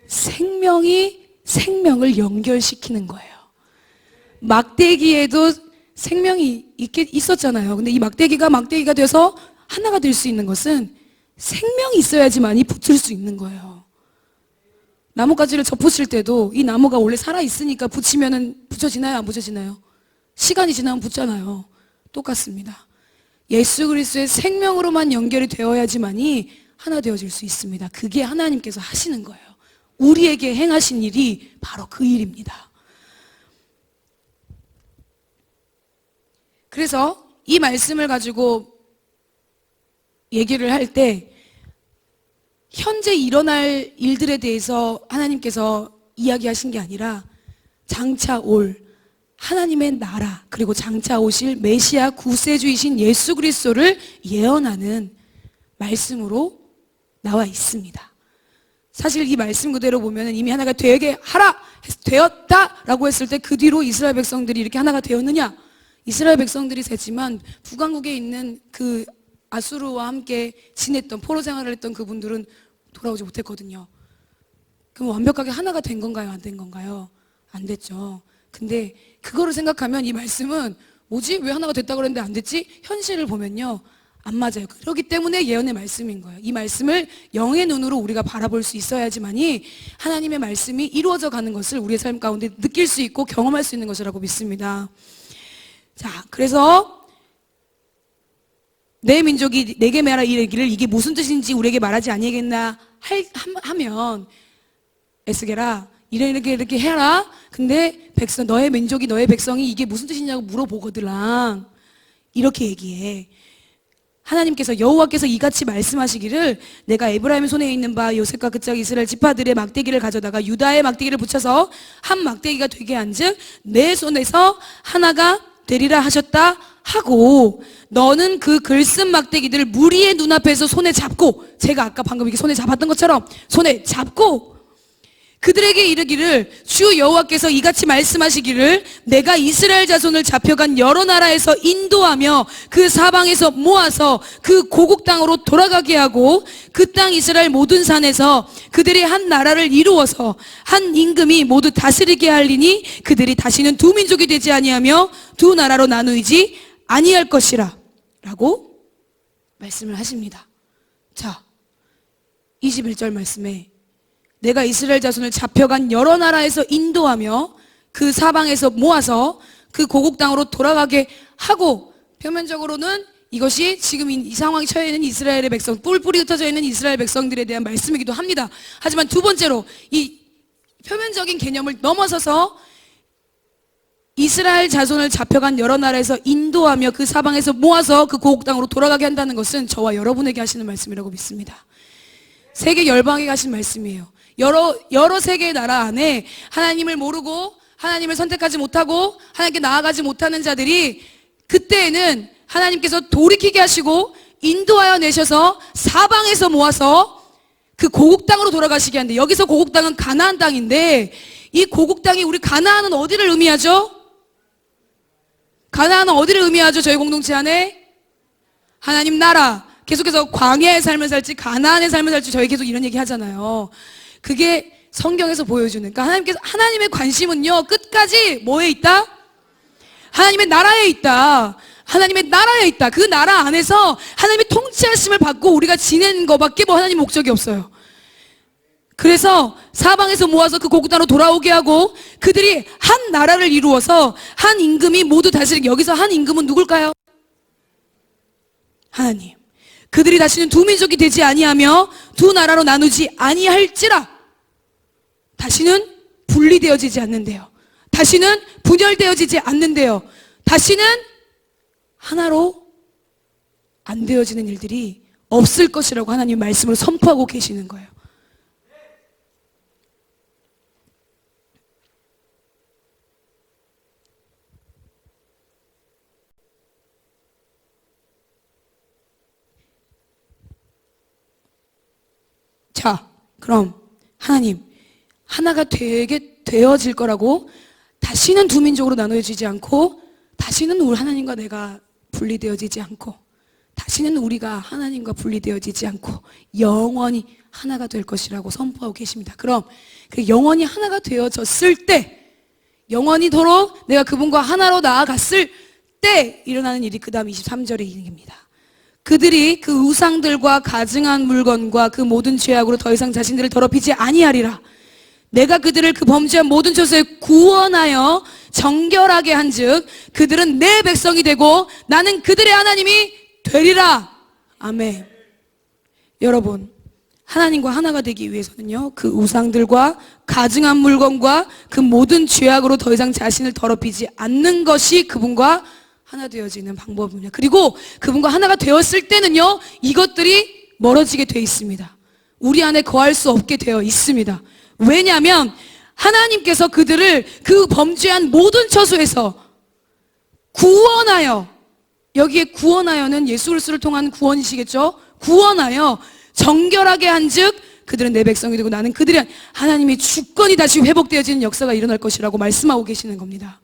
생명이 생명을 연결시키는 거예요. 막대기에도 생명이 있었잖아요. 근데 이 막대기가 돼서 하나가 될 수 있는 것은 생명이 있어야지만이 붙을 수 있는 거예요. 나뭇가지를 접으실 때도 이 나무가 원래 살아있으니까 붙여지나요? 안 붙여지나요? 시간이 지나면 붙잖아요. 똑같습니다. 예수 그리스도의 생명으로만 연결이 되어야지만이 하나 되어질 수 있습니다. 그게 하나님께서 하시는 거예요. 우리에게 행하신 일이 바로 그 일입니다. 그래서 이 말씀을 가지고 얘기를 할 때 현재 일어날 일들에 대해서 하나님께서 이야기하신 게 아니라 장차 올 하나님의 나라, 그리고 장차 오실 메시아 구세주이신 예수 그리스도를 예언하는 말씀으로 나와 있습니다. 사실 이 말씀 그대로 보면 이미 하나가 되게 하라, 되었다라고 했을 때 그 뒤로 이스라엘 백성들이 이렇게 하나가 되었느냐? 이스라엘 백성들이 셌지만 북왕국에 있는 그 아수르와 함께 지냈던, 포로 생활을 했던 그분들은 돌아오지 못했거든요. 그럼 완벽하게 하나가 된 건가요? 안 된 건가요? 안 됐죠. 근데 그거를 생각하면 이 말씀은 뭐지? 왜 하나가 됐다고 그랬는데 안 됐지? 현실을 보면요, 안 맞아요. 그렇기 때문에 예언의 말씀인 거예요. 이 말씀을 영의 눈으로 우리가 바라볼 수 있어야지만이 하나님의 말씀이 이루어져 가는 것을 우리의 삶 가운데 느낄 수 있고 경험할 수 있는 것이라고 믿습니다. 자, 그래서 내 민족이 내게 말하 이르기를 이게 무슨 뜻인지 우리에게 말하지 아니겠나 하면, 에스겔아 이렇게 해라. 근데 너의 민족이, 너의 백성이 이게 무슨 뜻이냐고 물어보거들랑 이렇게 얘기해. 하나님께서, 여호와께서 이같이 말씀하시기를 내가 에브라임의 손에 있는 바 요셉과 그 짝 이스라엘 지파들의 막대기를 가져다가 유다의 막대기를 붙여서 한 막대기가 되게 한즉 내 손에서 하나가 되리라 하셨다 하고, 너는 그 글쓴 막대기들을 무리의 눈앞에서 손에 잡고, 제가 아까 방금 이렇게 손에 잡았던 것처럼 손에 잡고 그들에게 이르기를 주 여호와께서 이같이 말씀하시기를 내가 이스라엘 자손을 잡혀간 여러 나라에서 인도하며 그 사방에서 모아서 그 고국 땅으로 돌아가게 하고 그 땅 이스라엘 모든 산에서 그들이 한 나라를 이루어서 한 임금이 모두 다스리게 하리니 그들이 다시는 두 민족이 되지 아니하며 두 나라로 나누이지 아니할 것이라 라고 말씀을 하십니다. 자, 21절 말씀에 내가 이스라엘 자손을 잡혀간 여러 나라에서 인도하며 그 사방에서 모아서 그 고국 땅으로 돌아가게 하고, 표면적으로는 이것이 지금 이 상황에 처해 있는 이스라엘의 백성, 뿔뿔이 흩어져 있는 이스라엘 백성들에 대한 말씀이기도 합니다. 하지만 두 번째로 이 표면적인 개념을 넘어서서 이스라엘 자손을 잡혀간 여러 나라에서 인도하며 그 사방에서 모아서 그 고국 땅으로 돌아가게 한다는 것은 저와 여러분에게 하시는 말씀이라고 믿습니다. 세계 열방에 가신 말씀이에요. 여러 세계의 나라 안에 하나님을 모르고 하나님을 선택하지 못하고 하나님께 나아가지 못하는 자들이 그때에는 하나님께서 돌이키게 하시고 인도하여 내셔서 사방에서 모아서 그 고국 땅으로 돌아가시게 하는데, 여기서 고국 땅은 가나안 땅인데, 이 고국 땅이 우리 가나안은 어디를 의미하죠? 가나안은 어디를 의미하죠? 저희 공동체 안에 하나님 나라. 계속해서 광야의 삶을 살지 가나안의 삶을 살지 저희 계속 이런 얘기 하잖아요. 그게 성경에서 보여주는, 그러니까 하나님의 관심은요 끝까지 뭐에 있다? 하나님의 나라에 있다. 하나님의 나라에 있다. 그 나라 안에서 하나님의 통치하심을 받고 우리가 지내는 것밖에 하나님 목적이 없어요. 그래서 사방에서 모아서 그 고국 땅으로 돌아오게 하고 그들이 한 나라를 이루어서 한 임금이 모두 다스리게. 여기서 한 임금은 누굴까요? 하나님. 그들이 다시는 두 민족이 되지 아니하며 두 나라로 나누지 아니할지라. 다시는 분리되어지지 않는데요. 다시는 분열되어지지 않는데요. 다시는 하나로 안 되어지는 일들이 없을 것이라고 하나님 말씀을 선포하고 계시는 거예요. 자, 그럼 하나님 하나가 되어질 거라고, 다시는 두 민족으로 나눠지지 않고, 다시는 우리 하나님과 내가 분리되어지지 않고, 다시는 우리가 하나님과 분리되어지지 않고 영원히 하나가 될 것이라고 선포하고 계십니다. 그럼 그 영원히 하나가 되어졌을 때, 영원히도록 내가 그분과 하나로 나아갔을 때 일어나는 일이 그 다음 23절의 얘기입니다. 그들이 그 우상들과 가증한 물건과 그 모든 죄악으로 더 이상 자신들을 더럽히지 아니하리라. 내가 그들을 그 범죄한 모든 처소에 구원하여 정결하게 한즉 그들은 내 백성이 되고 나는 그들의 하나님이 되리라. 아멘. 여러분, 하나님과 하나가 되기 위해서는요, 그 우상들과 가증한 물건과 그 모든 죄악으로 더 이상 자신을 더럽히지 않는 것이 그분과 하나 되어지는 방법입니다. 그리고 그분과 하나가 되었을 때는요, 이것들이 멀어지게 되어 있습니다. 우리 안에 거할 수 없게 되어 있습니다. 왜냐하면 하나님께서 그들을 그 범죄한 모든 처소에서 구원하여, 여기에 구원하여는 예수 그리스도를 통한 구원이시겠죠? 구원하여 정결하게 한즉 그들은 내 백성이 되고 나는 그들의 하나님의 주권이 다시 회복되어지는 역사가 일어날 것이라고 말씀하고 계시는 겁니다.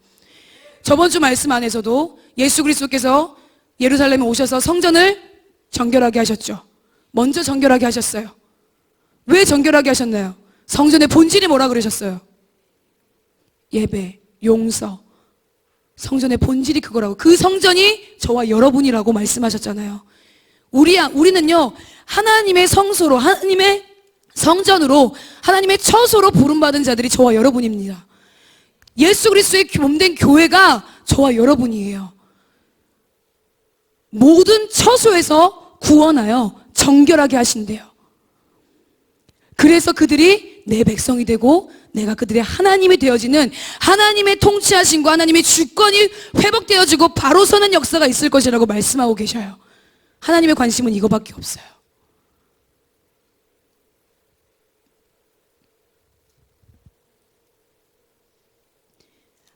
저번 주 말씀 안에서도 예수 그리스도께서 예루살렘에 오셔서 성전을 정결하게 하셨죠. 먼저 정결하게 하셨어요. 왜 정결하게 하셨나요? 성전의 본질이 뭐라 그러셨어요? 예배, 용서. 성전의 본질이 그거라고. 그 성전이 저와 여러분이라고 말씀하셨잖아요. 우리는요, 하나님의 성소로, 하나님의 성전으로, 하나님의 처소로 부름받은 자들이 저와 여러분입니다. 예수 그리스도의 몸된 교회가 저와 여러분이에요. 모든 처소에서 구원하여 정결하게 하신대요. 그래서 그들이 내 백성이 되고 내가 그들의 하나님이 되어지는, 하나님의 통치하심과 하나님의 주권이 회복되어지고 바로 서는 역사가 있을 것이라고 말씀하고 계셔요. 하나님의 관심은 이거밖에 없어요.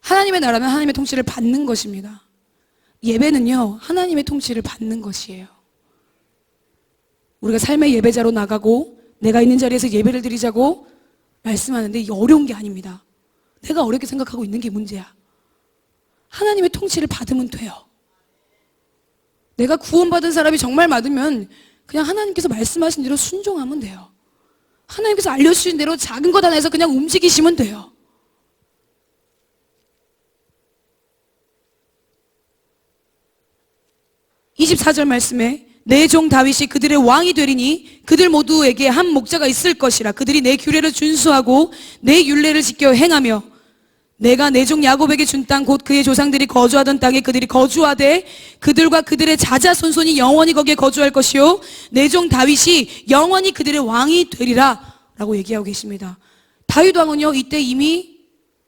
하나님의 나라는 하나님의 통치를 받는 것입니다. 예배는요, 하나님의 통치를 받는 것이에요. 우리가 삶의 예배자로 나가고 내가 있는 자리에서 예배를 드리자고 말씀하는데 이게 어려운 게 아닙니다. 내가 어렵게 생각하고 있는 게 문제야. 하나님의 통치를 받으면 돼요. 내가 구원받은 사람이 정말 맞으면 그냥 하나님께서 말씀하신 대로 순종하면 돼요. 하나님께서 알려주신 대로 작은 것 하나에서 그냥 움직이시면 돼요. (24절) 말씀에 내 종 다윗이 그들의 왕이 되리니 그들 모두에게 한 목자가 있을 것이라. 그들이 내 규례를 준수하고 내 율례를 지켜 행하며 내가 내 종 야곱에게 준 땅 곧 그의 조상들이 거주하던 땅에 그들이 거주하되 그들과 그들의 자자손손이 영원히 거기에 거주할 것이요 내 종 다윗이 영원히 그들의 왕이 되리라 라고 얘기하고 계십니다. 다윗 왕은요 이때 이미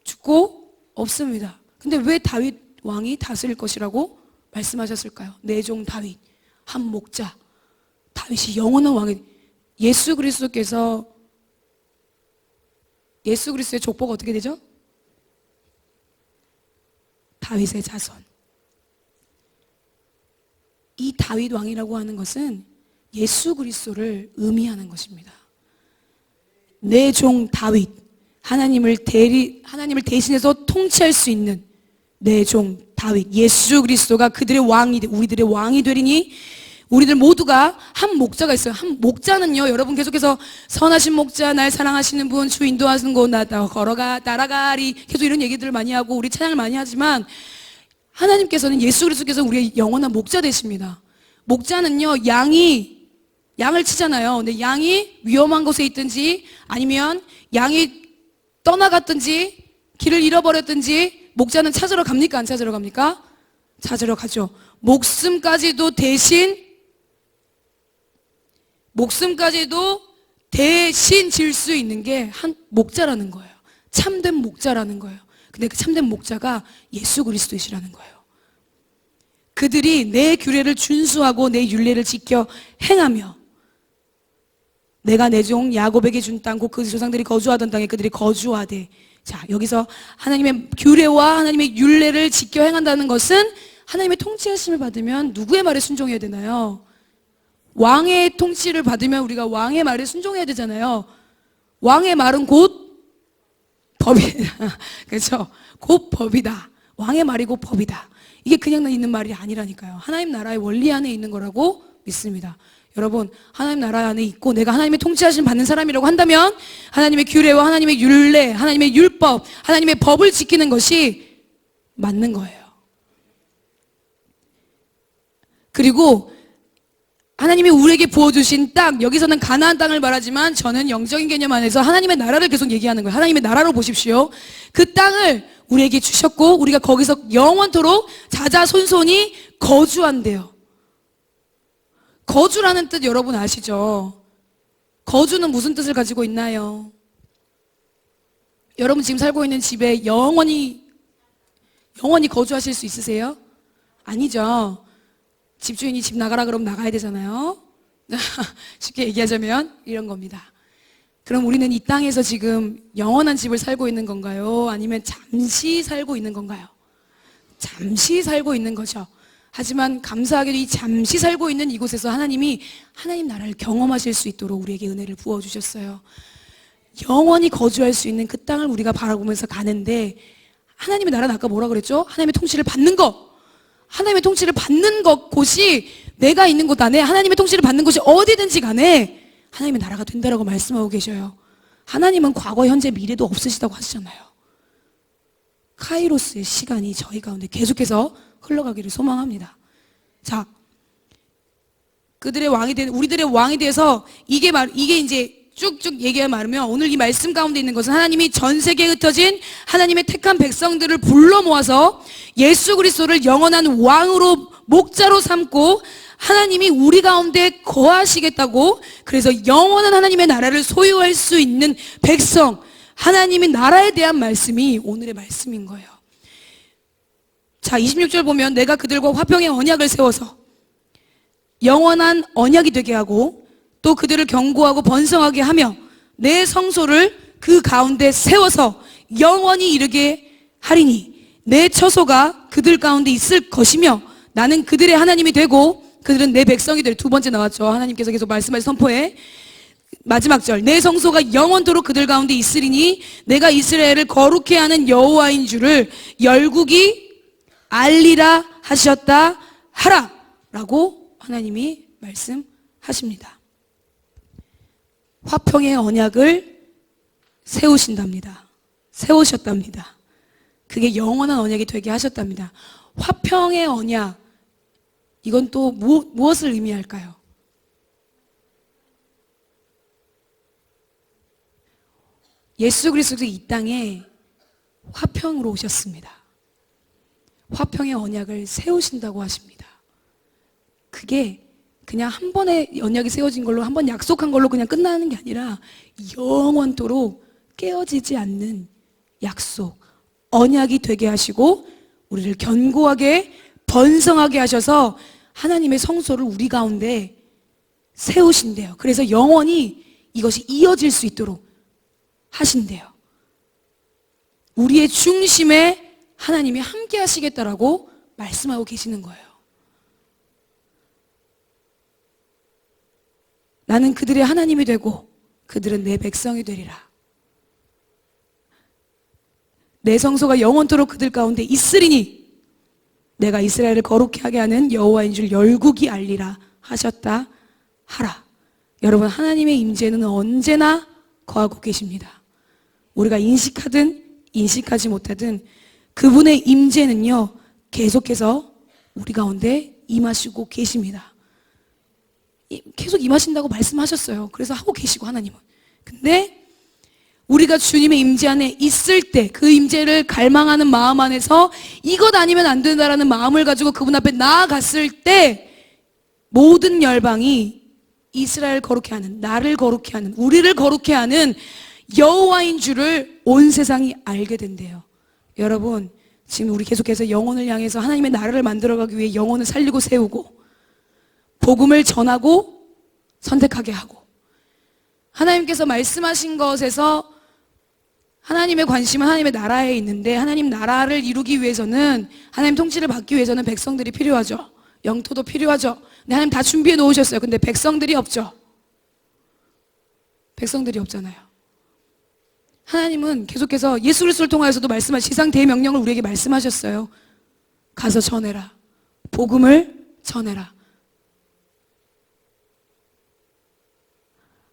죽고 없습니다. 근데 왜 다윗 왕이 다스릴 것이라고 말씀하셨을까요? 내 종 다윗, 한 목자, 다윗이 영원한 왕이. 예수 그리스도의 족보가 어떻게 되죠? 다윗의 자손. 이 다윗 왕이라고 하는 것은 예수 그리스도를 의미하는 것입니다. 내 종 다윗, 하나님을 대신해서 통치할 수 있는 내 종 다윗, 예수 그리스도가 그들의 우리들의 왕이 되리니 우리들 모두가 한 목자가 있어요. 한 목자는요, 여러분 계속해서 선하신 목자, 날 사랑하시는 분, 주 인도하시는 곳 나다 걸어가 따라가리, 계속 이런 얘기들을 많이 하고 우리 찬양을 많이 하지만 하나님께서는, 예수 그리스도께서 우리의 영원한 목자 되십니다. 목자는요, 양을 치잖아요. 근데 양이 위험한 곳에 있든지 아니면 양이 떠나갔든지 길을 잃어버렸든지 목자는 찾으러 갑니까? 안 찾으러 갑니까? 찾으러 가죠. 목숨까지도 대신 질 수 있는 게 한 목자라는 거예요. 참된 목자라는 거예요. 근데 그 참된 목자가 예수 그리스도이시라는 거예요. 그들이 내 규례를 준수하고 내 율례를 지켜 행하며 내가 내 종 야곱에게 준 땅 곧 그 조상들이 거주하던 땅에 그들이 거주하되. 자, 여기서 하나님의 규례와 하나님의 율례를 지켜 행한다는 것은 하나님의 통치하심을 받으면 누구의 말에 순종해야 되나요? 왕의 통치를 받으면 우리가 왕의 말에 순종해야 되잖아요. 왕의 말은 곧 법이다. 그렇죠? 곧 법이다. 왕의 말이 곧 법이다. 이게 그냥 있는 말이 아니라니까요. 하나님 나라의 원리 안에 있는 거라고 믿습니다. 여러분, 하나님 나라 안에 있고 내가 하나님의 통치하심 받는 사람이라고 한다면 하나님의 규례와 하나님의 율례, 하나님의 율법, 하나님의 법을 지키는 것이 맞는 거예요. 그리고 하나님이 우리에게 부어주신 땅, 여기서는 가나안 땅을 말하지만 저는 영적인 개념 안에서 하나님의 나라를 계속 얘기하는 거예요. 하나님의 나라로 보십시오. 그 땅을 우리에게 주셨고 우리가 거기서 영원토록 자자손손이 거주한대요. 거주라는 뜻 여러분 아시죠? 거주는 무슨 뜻을 가지고 있나요? 여러분 지금 살고 있는 집에 영원히 거주하실 수 있으세요? 아니죠. 집주인이 집 나가라 그러면 나가야 되잖아요. 쉽게 얘기하자면 이런 겁니다. 그럼 우리는 이 땅에서 지금 영원한 집을 살고 있는 건가요? 아니면 잠시 살고 있는 건가요? 잠시 살고 있는 거죠. 하지만 감사하게도 이 잠시 살고 있는 이곳에서 하나님이 하나님 나라를 경험하실 수 있도록 우리에게 은혜를 부어주셨어요. 영원히 거주할 수 있는 그 땅을 우리가 바라보면서 가는데, 하나님의 나라는 아까 뭐라 그랬죠? 하나님의 통치를 받는 것. 하나님의 통치를 받는 곳이 내가 있는 곳 안에 하나님의 통치를 받는 곳이 어디든지 간에 하나님의 나라가 된다라고 말씀하고 계셔요. 하나님은 과거, 현재, 미래도 없으시다고 하시잖아요. 카이로스의 시간이 저희 가운데 계속해서 흘러가기를 소망합니다. 자, 우리들의 왕이 돼서 이게 이제 쭉쭉 얘기해 말하면 오늘 이 말씀 가운데 있는 것은 하나님이 전 세계에 흩어진 하나님의 택한 백성들을 불러 모아서 예수 그리스도를 영원한 왕으로 목자로 삼고 하나님이 우리 가운데 거하시겠다고, 그래서 영원한 하나님의 나라를 소유할 수 있는 백성, 하나님의 나라에 대한 말씀이 오늘의 말씀인 거예요. 자, 26절 보면 내가 그들과 화평의 언약을 세워서 영원한 언약이 되게 하고 또 그들을 견고하고 번성하게 하며 내 성소를 그 가운데 세워서 영원히 이르게 하리니 내 처소가 그들 가운데 있을 것이며 나는 그들의 하나님이 되고 그들은 내 백성이 될. 두 번째 나왔죠. 하나님께서 계속 말씀하신 선포에 마지막 절, 내 성소가 영원토록 그들 가운데 있으리니 내가 이스라엘을 거룩해 하는 여호와인 줄을 열국이 알리라 하셨다 하라 라고 하나님이 말씀하셨어요. 하십니다. 화평의 언약을 세우신답니다. 세우셨답니다. 그게 영원한 언약이 되게 하셨답니다. 화평의 언약, 이건 또 무엇을 의미할까요? 예수 그리스도가 이 땅에 화평으로 오셨습니다. 화평의 언약을 세우신다고 하십니다. 그게 그냥 한 번에 언약이 세워진 걸로, 한 번 약속한 걸로 그냥 끝나는 게 아니라 영원토록 깨어지지 않는 약속, 언약이 되게 하시고 우리를 견고하게 번성하게 하셔서 하나님의 성소를 우리 가운데 세우신대요. 그래서 영원히 이것이 이어질 수 있도록 하신대요. 우리의 중심에 하나님이 함께 하시겠다라고 말씀하고 계시는 거예요. 나는 그들의 하나님이 되고 그들은 내 백성이 되리라. 내 성소가 영원토록 그들 가운데 있으리니 내가 이스라엘을 거룩히 하게 하는 여호와인 줄 열국이 알리라 하셨다 하라. 여러분, 하나님의 임재는 언제나 거하고 계십니다. 우리가 인식하든 인식하지 못하든 그분의 임재는요 계속해서 우리 가운데 임하시고 계십니다. 계속 임하신다고 말씀하셨어요. 그래서 하고 계시고 하나님은. 근데 우리가 주님의 임재 안에 있을 때 그 임재를 갈망하는 마음 안에서 이것 아니면 안 된다라는 마음을 가지고 그분 앞에 나아갔을 때 모든 열방이 이스라엘 거룩해 하는, 나를 거룩해 하는, 우리를 거룩해 하는 여호와인 줄을 온 세상이 알게 된대요. 여러분, 지금 우리 계속해서 영혼을 향해서 하나님의 나라를 만들어가기 위해 영혼을 살리고 세우고 복음을 전하고 선택하게 하고 하나님께서 말씀하신 것에서 하나님의 관심은 하나님의 나라에 있는데 하나님 나라를 이루기 위해서는 하나님 통치를 받기 위해서는 백성들이 필요하죠. 영토도 필요하죠. 근데 하나님 다 준비해 놓으셨어요. 근데 백성들이 없죠. 백성들이 없잖아요. 하나님은 계속해서 예수 그리스도를 통하여서도 말씀하신 지상 대명령을 우리에게 말씀하셨어요. 가서 전해라. 복음을 전해라.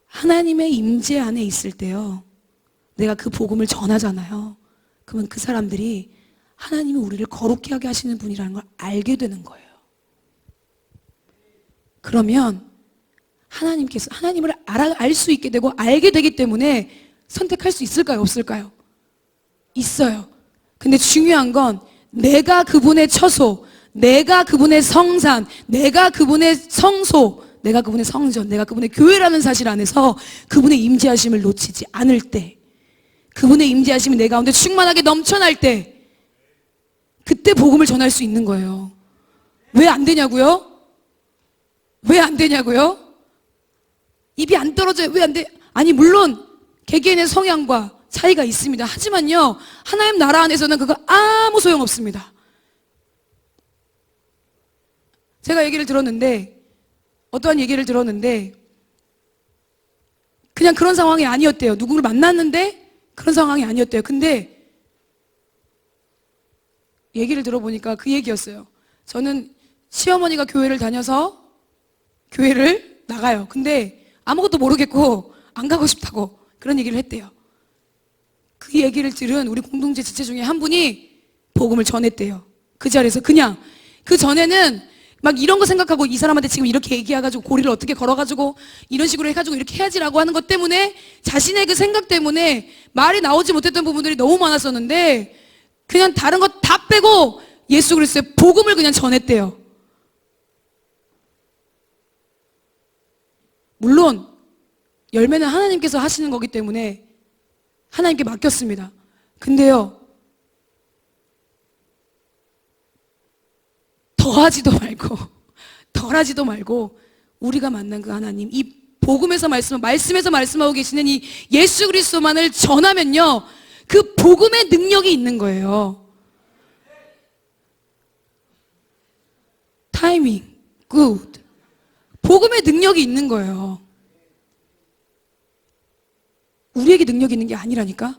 하나님의 임재 안에 있을 때요, 내가 그 복음을 전하잖아요. 그러면 그 사람들이 하나님이 우리를 거룩히 하게 하시는 분이라는 걸 알게 되는 거예요. 그러면 하나님께서 하나님을 알 수 있게 되고 알게 되기 때문에 선택할 수 있을까요? 없을까요? 있어요. 근데 중요한 건 내가 그분의 처소, 내가 그분의 성산, 내가 그분의 성소, 내가 그분의 성전, 내가 그분의 교회라는 사실 안에서 그분의 임재하심을 놓치지 않을 때, 그분의 임재하심이 내 가운데 충만하게 넘쳐날 때, 그때 복음을 전할 수 있는 거예요. 왜 안 되냐고요? 왜 안 되냐고요? 입이 안 떨어져요. 왜 안 돼? 아니, 물론 개개인의 성향과 차이가 있습니다. 하지만요, 하나님 나라 안에서는 그거 아무 소용없습니다. 제가 얘기를 들었는데, 어떠한 얘기를 들었는데 그냥 그런 상황이 아니었대요. 누구를 만났는데 그런 상황이 아니었대요. 근데 얘기를 들어보니까 그 얘기였어요. 저는 시어머니가 교회를 다녀서 교회를 나가요. 근데 아무것도 모르겠고 안 가고 싶다고 그런 얘기를 했대요. 그 얘기를 들은 우리 공동체 지체 중에 한 분이 복음을 전했대요. 그 자리에서 그냥. 그 전에는 막 이런 거 생각하고 이 사람한테 지금 이렇게 얘기해가지고 고리를 어떻게 걸어가지고 이런 식으로 해가지고 이렇게 해야지라고 하는 것 때문에 자신의 그 생각 때문에 말이 나오지 못했던 부분들이 너무 많았었는데 그냥 다른 거 다 빼고 예수 그리스도의 복음을 그냥 전했대요. 물론 열매는 하나님께서 하시는 거기 때문에 하나님께 맡겼습니다. 근데요, 더하지도 말고 덜하지도 말고 우리가 만난 그 하나님, 이 복음에서 말씀에서 말씀하고 계시는 이 예수 그리스도만을 전하면요, 그 복음의 능력이 있는 거예요. 타이밍, 굿. 복음의 능력이 있는 거예요. 우리에게 능력이 있는 게 아니라니까.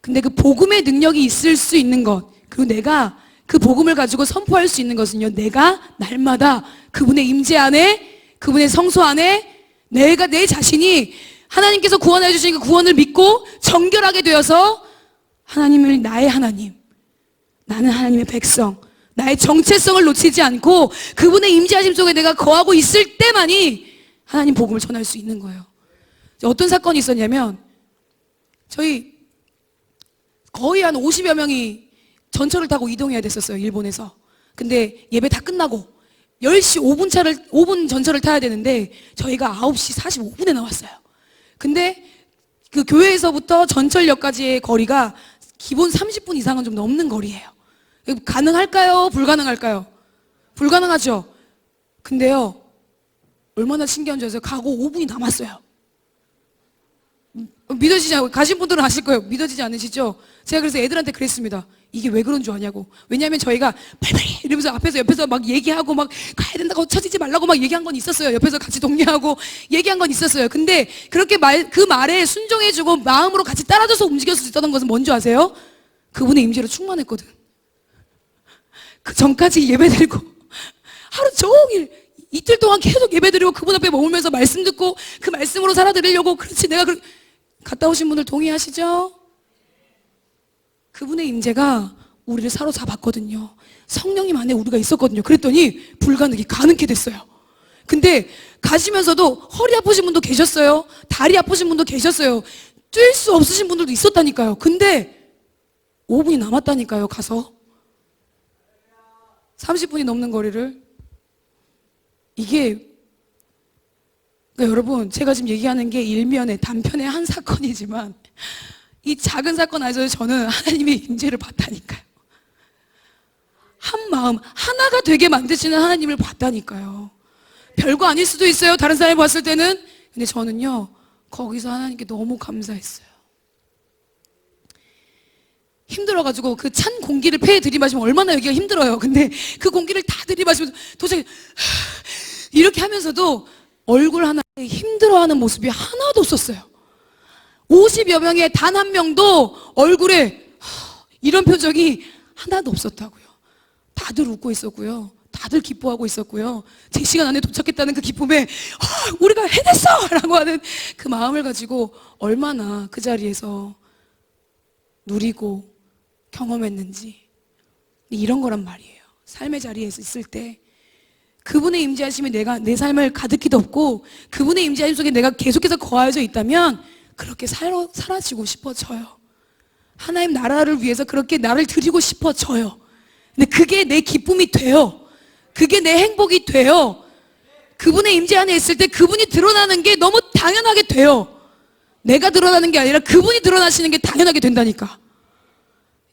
근데 그 복음의 능력이 있을 수 있는 것, 그리고 내가 그 복음을 가지고 선포할 수 있는 것은요, 내가 날마다 그분의 임재 안에 그분의 성소 안에 내가 내 자신이 하나님께서 구원해 주신 그 구원을 믿고 정결하게 되어서 하나님을 나의 하나님, 나는 하나님의 백성, 나의 정체성을 놓치지 않고 그분의 임재하심 속에 내가 거하고 있을 때만이 하나님 복음을 전할 수 있는 거예요. 어떤 사건이 있었냐면 저희 거의 한 50여 명이 전철을 타고 이동해야 됐었어요, 일본에서. 근데 예배 다 끝나고 10시 5분 전철을 타야 되는데 저희가 9시 45분에 나왔어요. 근데 그 교회에서부터 전철역까지의 거리가 기본 30분 이상은 좀 넘는 거리예요. 가능할까요? 불가능할까요? 불가능하죠. 근데요, 얼마나 신기한 줄 아세요? 가고 5분이 남았어요. 믿어지지 않고, 가신 분들은 아실 거예요. 믿어지지 않으시죠? 제가 그래서 애들한테 그랬습니다. 이게 왜 그런 줄 아냐고. 왜냐하면 저희가 빨리빨리 이러면서 앞에서 옆에서 막 얘기하고 막 가야 된다고 쳐지지 말라고 막 얘기한 건 있었어요. 옆에서 같이 독려하고 얘기한 건 있었어요. 근데 그렇게 그 말에 순종해주고 마음으로 같이 따라줘서 움직였을 수 있었던 것은 뭔지 아세요? 그분의 임재로 충만했거든. 그 전까지 예배드리고 하루 종일 이틀 동안 계속 예배드리고 그분 앞에 머물면서 말씀 듣고 그 말씀으로 살아드리려고. 그렇지, 내가 갔다 오신 분들 동의하시죠? 그분의 임재가 우리를 사로잡았거든요. 성령님 안에 우리가 있었거든요. 그랬더니 불가능이 가능케 됐어요. 근데 가시면서도 허리 아프신 분도 계셨어요. 다리 아프신 분도 계셨어요. 뛸 수 없으신 분들도 있었다니까요. 근데 5분이 남았다니까요. 가서 30분이 넘는 거리를. 이게 그러니까 여러분, 제가 지금 얘기하는 게 일면의 단편의 한 사건이지만 이 작은 사건 안에서 저는 하나님의 임재를 봤다니까요. 한 마음 하나가 되게 만드시는 하나님을 봤다니까요. 별거 아닐 수도 있어요, 다른 사람이 봤을 때는. 근데 저는요, 거기서 하나님께 너무 감사했어요. 힘들어가지고 그 찬 공기를 폐에 들이마시면 얼마나 여기가 힘들어요. 근데 그 공기를 다 들이마시면서 도저히 이렇게 하면서도 얼굴 하나에 힘들어하는 모습이 하나도 없었어요. 50여 명에 단 한 명도 얼굴에 이런 표정이 하나도 없었다고요. 다들 웃고 있었고요. 다들 기뻐하고 있었고요. 제 시간 안에 도착했다는 그 기쁨에 우리가 해냈어! 라고 하는 그 마음을 가지고 얼마나 그 자리에서 누리고 경험했는지. 이런 거란 말이에요. 삶의 자리에서 있을 때 그분의 임재하심이 내 삶을 가득히 덮고 그분의 임재하심 속에 내가 계속해서 거하여져 있다면 그렇게 사라지고 싶어져요. 하나님 나라를 위해서 그렇게 나를 드리고 싶어져요. 근데 그게 내 기쁨이 돼요. 그게 내 행복이 돼요. 그분의 임재 안에 있을 때 그분이 드러나는 게 너무 당연하게 돼요. 내가 드러나는 게 아니라 그분이 드러나시는 게 당연하게 된다니까.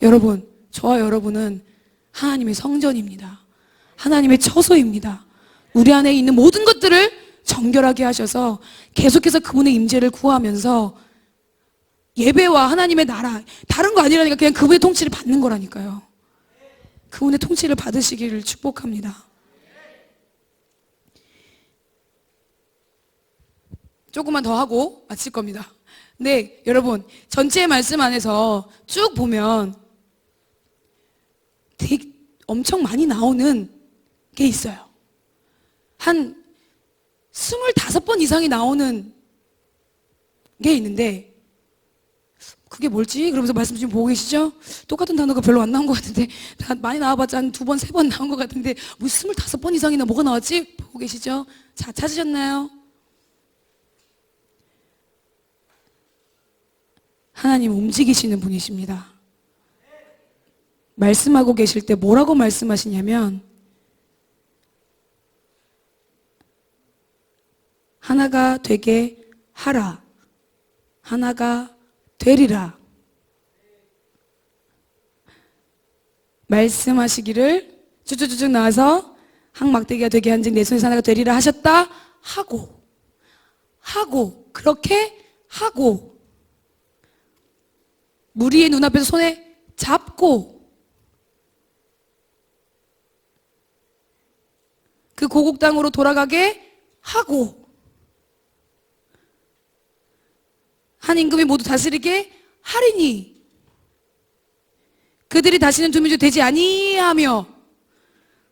여러분, 저와 여러분은 하나님의 성전입니다. 하나님의 처소입니다. 우리 안에 있는 모든 것들을 정결하게 하셔서 계속해서 그분의 임재를 구하면서 예배와 하나님의 나라, 다른 거 아니라니까 그냥 그분의 통치를 받는 거라니까요. 그분의 통치를 받으시기를 축복합니다. 조금만 더 하고 마칠 겁니다. 근데 여러분, 전체 말씀 안에서 쭉 보면 되게 엄청 많이 나오는 게 있어요. 한 25번 이상이 나오는 게 있는데 그게 뭘지? 그러면서 말씀 지금 보고 계시죠? 똑같은 단어가 별로 안 나온 것 같은데 많이 나와봤자 한 2번, 3번 나온 것 같은데 뭐 25번 이상이나 뭐가 나왔지? 보고 계시죠? 자, 찾으셨나요? 하나님 움직이시는 분이십니다. 말씀하고 계실 때 뭐라고 말씀하시냐면 하나가 되게 하라. 하나가 되리라. 말씀하시기를 쭉쭉쭉 나와서 항막대기가 되게 한즉 내 손에서 하나가 되리라 하셨다 하고 그렇게 하고 무리의 눈앞에서 손에 잡고 그 고국 땅으로 돌아가게 하고 한 임금이 모두 다스리게 하리니 그들이 다시는 두 민족 되지 아니하며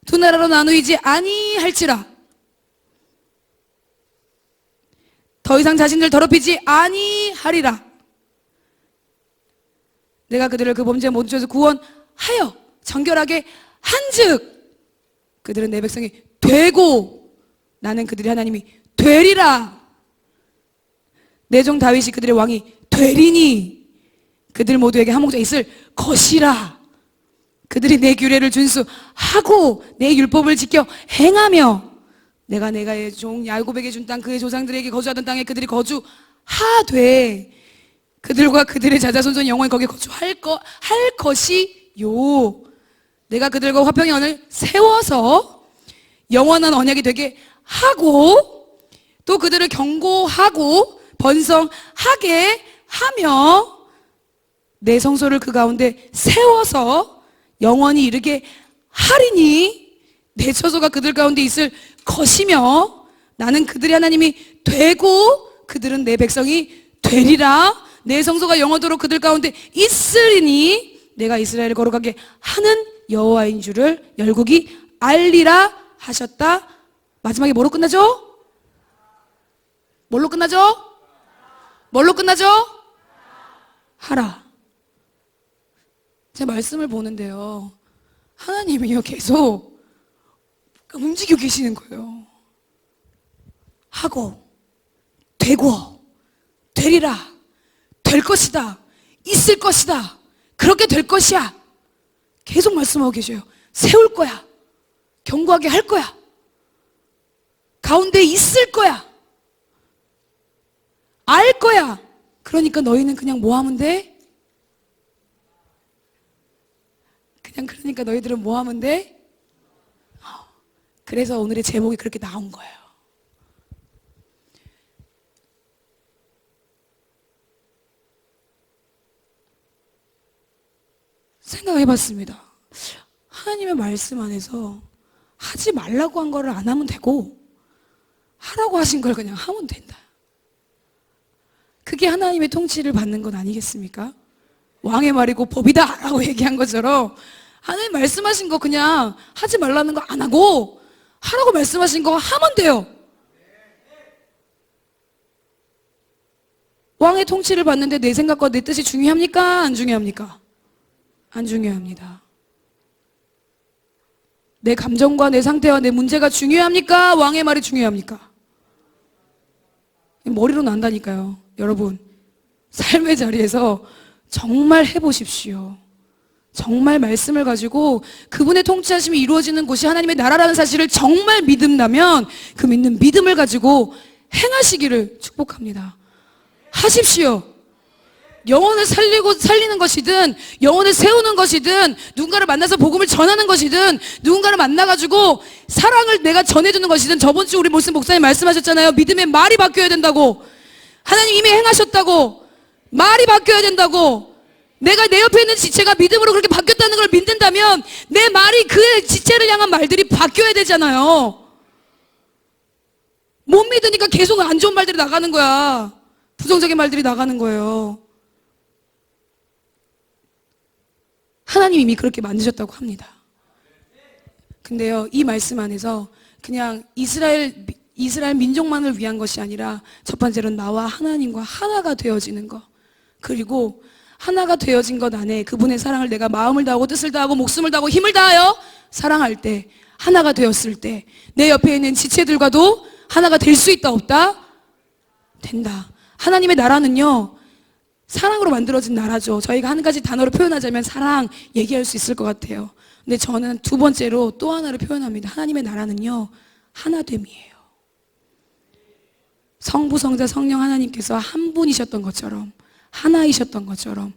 두 나라로 나누이지 아니할지라. 더 이상 자신들 더럽히지 아니하리라. 내가 그들을 그 범죄 모든 죄에서 구원하여 정결하게 한즉 그들은 내 백성이 되고 나는 그들의 하나님이 되리라. 내 종 다윗이 그들의 왕이 되리니 그들 모두에게 한 목자 있을 것이라. 그들이 내 규례를 준수하고 내 율법을 지켜 행하며 내가 내 종 야곱에게 준 땅 그의 조상들에게 거주하던 땅에 그들이 거주하되 그들과 그들의 자자손손 영원히 거기에 거주할 것이요. 내가 그들과 화평의 언을 세워서 영원한 언약이 되게 하고 또 그들을 경고하고 번성하게 하며 내 성소를 그 가운데 세워서 영원히 이르게 하리니 내 처소가 그들 가운데 있을 것이며 나는 그들의 하나님이 되고 그들은 내 백성이 되리라. 내 성소가 영원토록 그들 가운데 있으리니 내가 이스라엘을 거룩하게 하는 여호와인 줄을 열국이 알리라 하셨다. 마지막에 뭐로 끝나죠? 뭘로 끝나죠? 뭘로 끝나죠? 하라. 제 말씀을 보는데요, 하나님이요 계속 움직여 계시는 거예요. 하고 되고 되리라. 될 것이다. 있을 것이다. 그렇게 될 것이야. 계속 말씀하고 계셔요. 세울 거야. 견고하게 할 거야. 가운데 있을 거야. 알 거야. 그러니까 너희는 그냥 뭐 하면 돼? 그러니까 너희들은 뭐 하면 돼? 그래서 오늘의 제목이 그렇게 나온 거예요. 생각해봤습니다. 하나님의 말씀 안에서 하지 말라고 한 거를 안 하면 되고 하라고 하신 걸 그냥 하면 된다. 그게 하나님의 통치를 받는 건 아니겠습니까? 왕의 말이고 법이다 라고 얘기한 것처럼 하나님 말씀하신 거 그냥 하지 말라는 거 안 하고 하라고 말씀하신 거 하면 돼요. 왕의 통치를 받는데 내 생각과 내 뜻이 중요합니까? 안 중요합니까? 안 중요합니다. 내 감정과 내 상태와 내 문제가 중요합니까? 왕의 말이 중요합니까? 머리로 난다니까요. 여러분, 삶의 자리에서 정말 해보십시오. 정말 말씀을 가지고 그분의 통치하심이 이루어지는 곳이 하나님의 나라라는 사실을 정말 믿는다면 그 믿는 믿음을 가지고 행하시기를 축복합니다. 하십시오. 영혼을 살리는 것이든 영혼을 세우는 것이든 누군가를 만나서 복음을 전하는 것이든 누군가를 만나가지고 사랑을 내가 전해주는 것이든 저번 주 우리 모습 목사님 말씀하셨잖아요. 믿음의 말이 바뀌어야 된다고. 하나님 이미 행하셨다고. 말이 바뀌어야 된다고. 내가 내 옆에 있는 지체가 믿음으로 그렇게 바뀌었다는 걸 믿는다면 내 말이 그 지체를 향한 말들이 바뀌어야 되잖아요. 못 믿으니까 계속 안 좋은 말들이 나가는 거야. 부정적인 말들이 나가는 거예요. 하나님 이미 그렇게 만드셨다고 합니다. 근데요, 이 말씀 안에서 그냥 이스라엘 민족만을 위한 것이 아니라 첫 번째로는 나와 하나님과 하나가 되어지는 것, 그리고 하나가 되어진 것 안에 그분의 사랑을 내가 마음을 다하고 뜻을 다하고 목숨을 다하고 힘을 다하여 사랑할 때, 하나가 되었을 때 내 옆에 있는 지체들과도 하나가 될 수 있다 없다? 된다. 하나님의 나라는요, 사랑으로 만들어진 나라죠. 저희가 한 가지 단어로 표현하자면 사랑 얘기할 수 있을 것 같아요. 근데 저는 두 번째로 또 하나를 표현합니다. 하나님의 나라는요, 하나됨이에요. 성부, 성자, 성령 하나님께서 한 분이셨던 것처럼, 하나이셨던 것처럼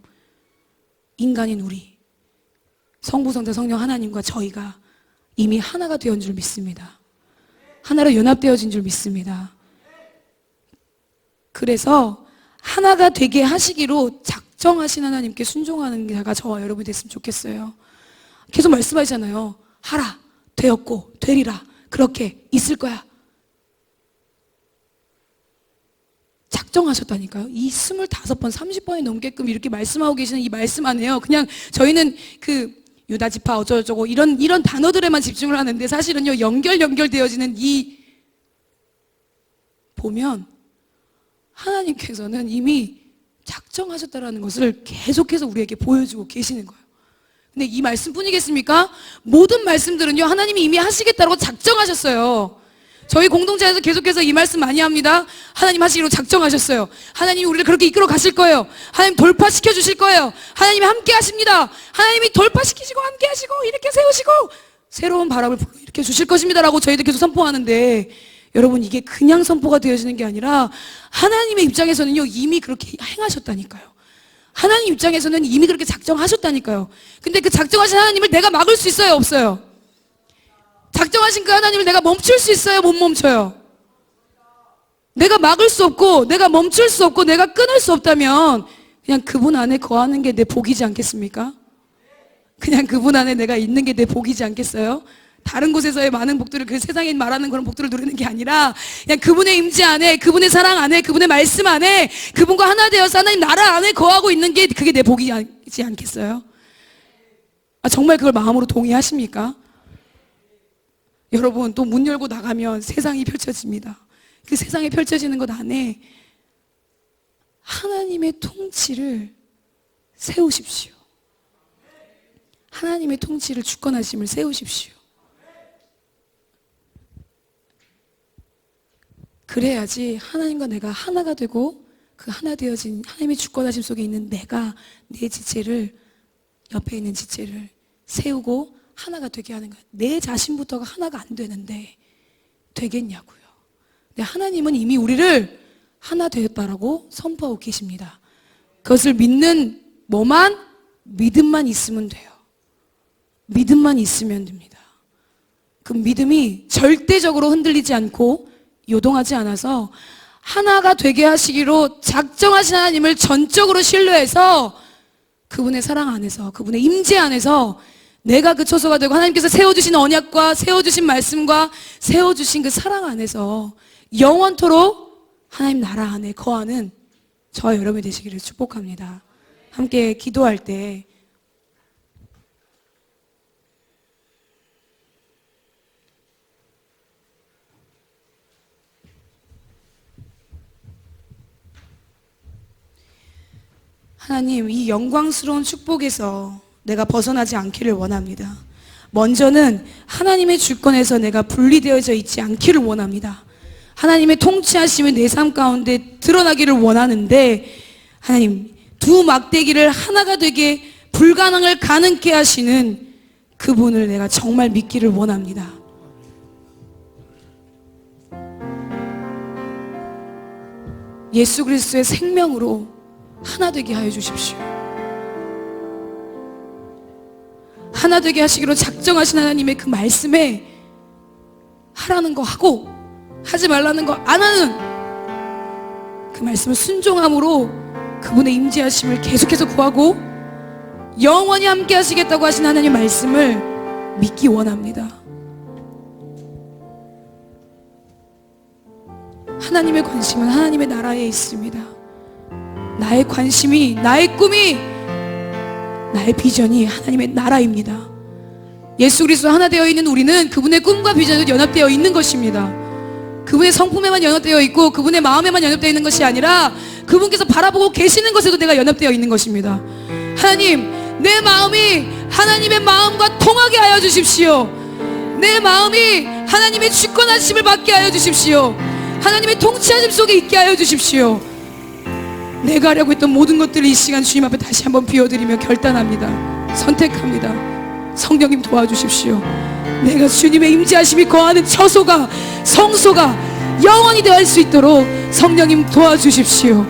인간인 우리, 성부, 성자, 성령 하나님과 저희가 이미 하나가 되었는 줄 믿습니다. 하나로 연합되어진 줄 믿습니다. 그래서 하나가 되게 하시기로 작정하신 하나님께 순종하는 자가 저와 여러분이 됐으면 좋겠어요. 계속 말씀하시잖아요. 하라, 되었고 되리라, 그렇게 있을 거야. 작정하셨다니까요. 이 25번, 30번이 넘게끔 이렇게 말씀하고 계시는 이 말씀 안에요. 그냥 저희는 그 유다지파 어쩌고저쩌고 이런 단어들에만 집중을 하는데 사실은요, 연결되어지는 이 보면 하나님께서는 이미 작정하셨다라는 것을 계속해서 우리에게 보여주고 계시는 거예요. 근데 이 말씀뿐이겠습니까? 모든 말씀들은요, 하나님이 이미 하시겠다고 작정하셨어요. 저희 공동체에서 계속해서 이 말씀 많이 합니다. 하나님 하시기로 작정하셨어요. 하나님이 우리를 그렇게 이끌어 가실 거예요. 하나님 돌파시켜 주실 거예요. 하나님이 함께 하십니다. 하나님이 돌파시키시고 함께 하시고 이렇게 세우시고 새로운 바람을 불러일으켜 주실 것입니다 라고 저희들 계속 선포하는데, 여러분, 이게 그냥 선포가 되어지는 게 아니라 하나님의 입장에서는요, 이미 그렇게 행하셨다니까요. 하나님 입장에서는 이미 그렇게 작정하셨다니까요. 근데 그 작정하신 하나님을 내가 막을 수 있어요, 없어요? 작정하신 그 하나님을 내가 멈출 수 있어요, 못 멈춰요? 내가 막을 수 없고 내가 멈출 수 없고 내가 끊을 수 없다면 그냥 그분 안에 거하는 게 내 복이지 않겠습니까? 그냥 그분 안에 내가 있는 게 내 복이지 않겠어요? 다른 곳에서의 많은 복들을, 그 세상에 말하는 그런 복들을 누리는 게 아니라 그냥 그분의 임재 안에, 그분의 사랑 안에, 그분의 말씀 안에, 그분과 하나 되어서 하나님 나라 안에 거하고 있는 게 그게 내 복이지 않겠어요? 정말 그걸 마음으로 동의하십니까? 여러분, 또 문 열고 나가면 세상이 펼쳐집니다. 그 세상에 펼쳐지는 것 안에 하나님의 통치를 세우십시오. 하나님의 통치를, 주권하심을 세우십시오. 그래야지 하나님과 내가 하나가 되고 그 하나 되어진 하나님의 주권하심 속에 있는 내가 내 지체를, 옆에 있는 지체를 세우고 하나가 되게 하는 거야. 내 자신부터가 하나가 안 되는데 되겠냐고요. 근데 하나님은 이미 우리를 하나 되었다라고 선포하고 계십니다. 그것을 믿는 뭐만? 믿음만 있으면 돼요. 믿음만 있으면 됩니다. 그 믿음이 절대적으로 흔들리지 않고 요동하지 않아서 하나가 되게 하시기로 작정하신 하나님을 전적으로 신뢰해서 그분의 사랑 안에서, 그분의 임재 안에서 내가 그 초소가 되고 하나님께서 세워주신 언약과 세워주신 말씀과 세워주신 그 사랑 안에서 영원토록 하나님 나라 안에 거하는 저와 여러분이 되시기를 축복합니다. 함께 기도할 때 하나님, 이 영광스러운 축복에서 내가 벗어나지 않기를 원합니다. 먼저는 하나님의 주권에서 내가 분리되어져 있지 않기를 원합니다. 하나님의 통치하심이 내 삶 가운데 드러나기를 원하는데, 하나님, 두 막대기를 하나가 되게 불가능을 가능케 하시는 그분을 내가 정말 믿기를 원합니다. 예수 그리스도의 생명으로 하나 되게 하여 주십시오. 하나 되게 하시기로 작정하신 하나님의 그 말씀에 하라는 거 하고 하지 말라는 거 안 하는 그 말씀을 순종함으로 그분의 임재하심을 계속해서 구하고 영원히 함께 하시겠다고 하신 하나님의 말씀을 믿기 원합니다. 하나님의 관심은 하나님의 나라에 있습니다. 나의 관심이, 나의 꿈이, 나의 비전이 하나님의 나라입니다. 예수 그리스도 하나 되어 있는 우리는 그분의 꿈과 비전으로 연합되어 있는 것입니다. 그분의 성품에만 연합되어 있고 그분의 마음에만 연합되어 있는 것이 아니라 그분께서 바라보고 계시는 것에도 내가 연합되어 있는 것입니다. 하나님, 내 마음이 하나님의 마음과 통하게 하여 주십시오. 내 마음이 하나님의 주권하심을 받게 하여 주십시오. 하나님의 통치하심 속에 있게 하여 주십시오. 내가 하려고 했던 모든 것들을 이 시간 주님 앞에 다시 한번 비워드리며 결단합니다. 선택합니다. 성령님 도와주십시오. 내가 주님의 임재하심이 거하는 처소가, 성소가 영원히 되어갈 수 있도록 성령님 도와주십시오.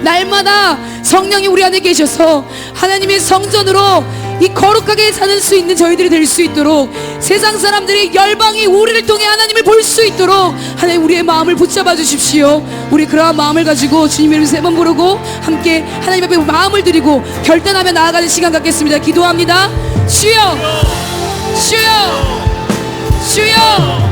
날마다 성령이 우리 안에 계셔서 하나님의 성전으로 이 거룩하게 사는 수 있는 저희들이 될 수 있도록, 세상 사람들이 열방이 우리를 통해 하나님을 볼 수 있도록 하나님 우리의 마음을 붙잡아 주십시오. 우리 그러한 마음을 가지고 주님 이름 3번 부르고 함께 하나님 앞에 마음을 드리고 결단하며 나아가는 시간 갖겠습니다. 기도합니다. 주여, 주여, 주여.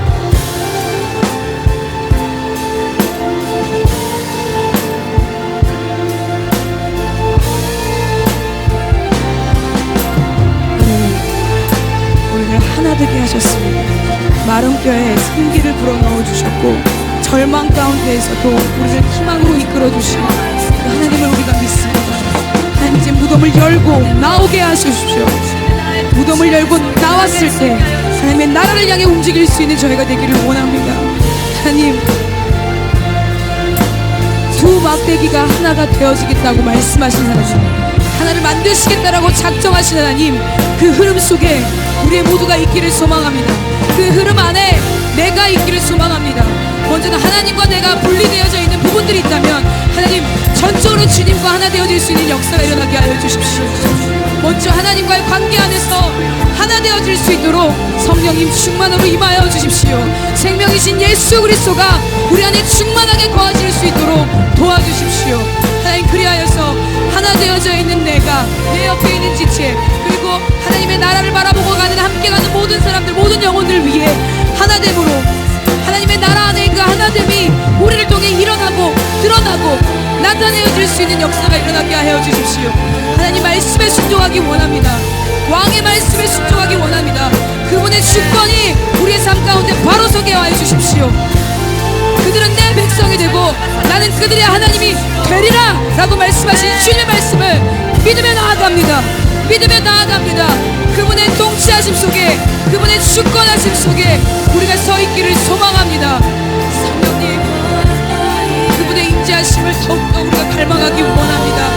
하나 되게 하셨습니다. 마른 뼈에 생기를 불어넣어 주셨고 절망 가운데에서도 우리를 희망으로 이끌어 주시는 하나님을 우리가 믿습니다. 하나님 이제 무덤을 열고 나오게 하십시오. 무덤을 열고 나왔을 때 하나님의 나라를 향해 움직일 수 있는 저희가 되기를 원합니다. 하나님, 두 막대기가 하나가 되어지겠다고 말씀하신 하나님, 하나를 만드시겠다라고 작정하신 하나님, 그 흐름 속에 우리 모두가 있기를 소망합니다. 그 흐름 안에 내가 있기를 소망합니다. 먼저는 하나님과 내가 분리되어져 있는 부분들이 있다면 하나님 전적으로 주님과 하나 되어질 수 있는 역사가 일어나게 하여 주십시오. 먼저 하나님과의 관계 안에서 하나 되어질 수 있도록 성령님 충만으로 임하여 주십시오. 생명이신 예수 그리스도가 우리 안에 충만하게 거하실 수 있도록 도와주십시오. 하나님, 그리하여서 하나 되어져 있는 내가, 내 옆에 있는 지체, 그리고 하나님의 나라를 바라보고 가는, 함께 가는 모든 사람들, 모든 영혼들 위해 하나됨으로 하나님의 나라 안에 그 하나됨이 우리를 통해 일어나고 드러나고 나타내어질 수 있는 역사가 일어나게 하여 주십시오. 하나님 말씀에 순종하기 원합니다. 왕의 말씀에 순종하기 원합니다. 그분의 주권이 우리의 삶 가운데 바로 서게 하여 주십시오. 그들은 내 백성이 되고 나는 그들의 하나님이 되리라 라고 말씀하신 주님의 말씀을 믿으며 나아갑니다. 믿으며 나아갑니다. 그분의 통치하심 속에, 그분의 주권하심 속에 우리가 서 있기를 소망합니다. 성령님, 그분의 인자하심을 더욱더 우리가 갈망하기 원합니다.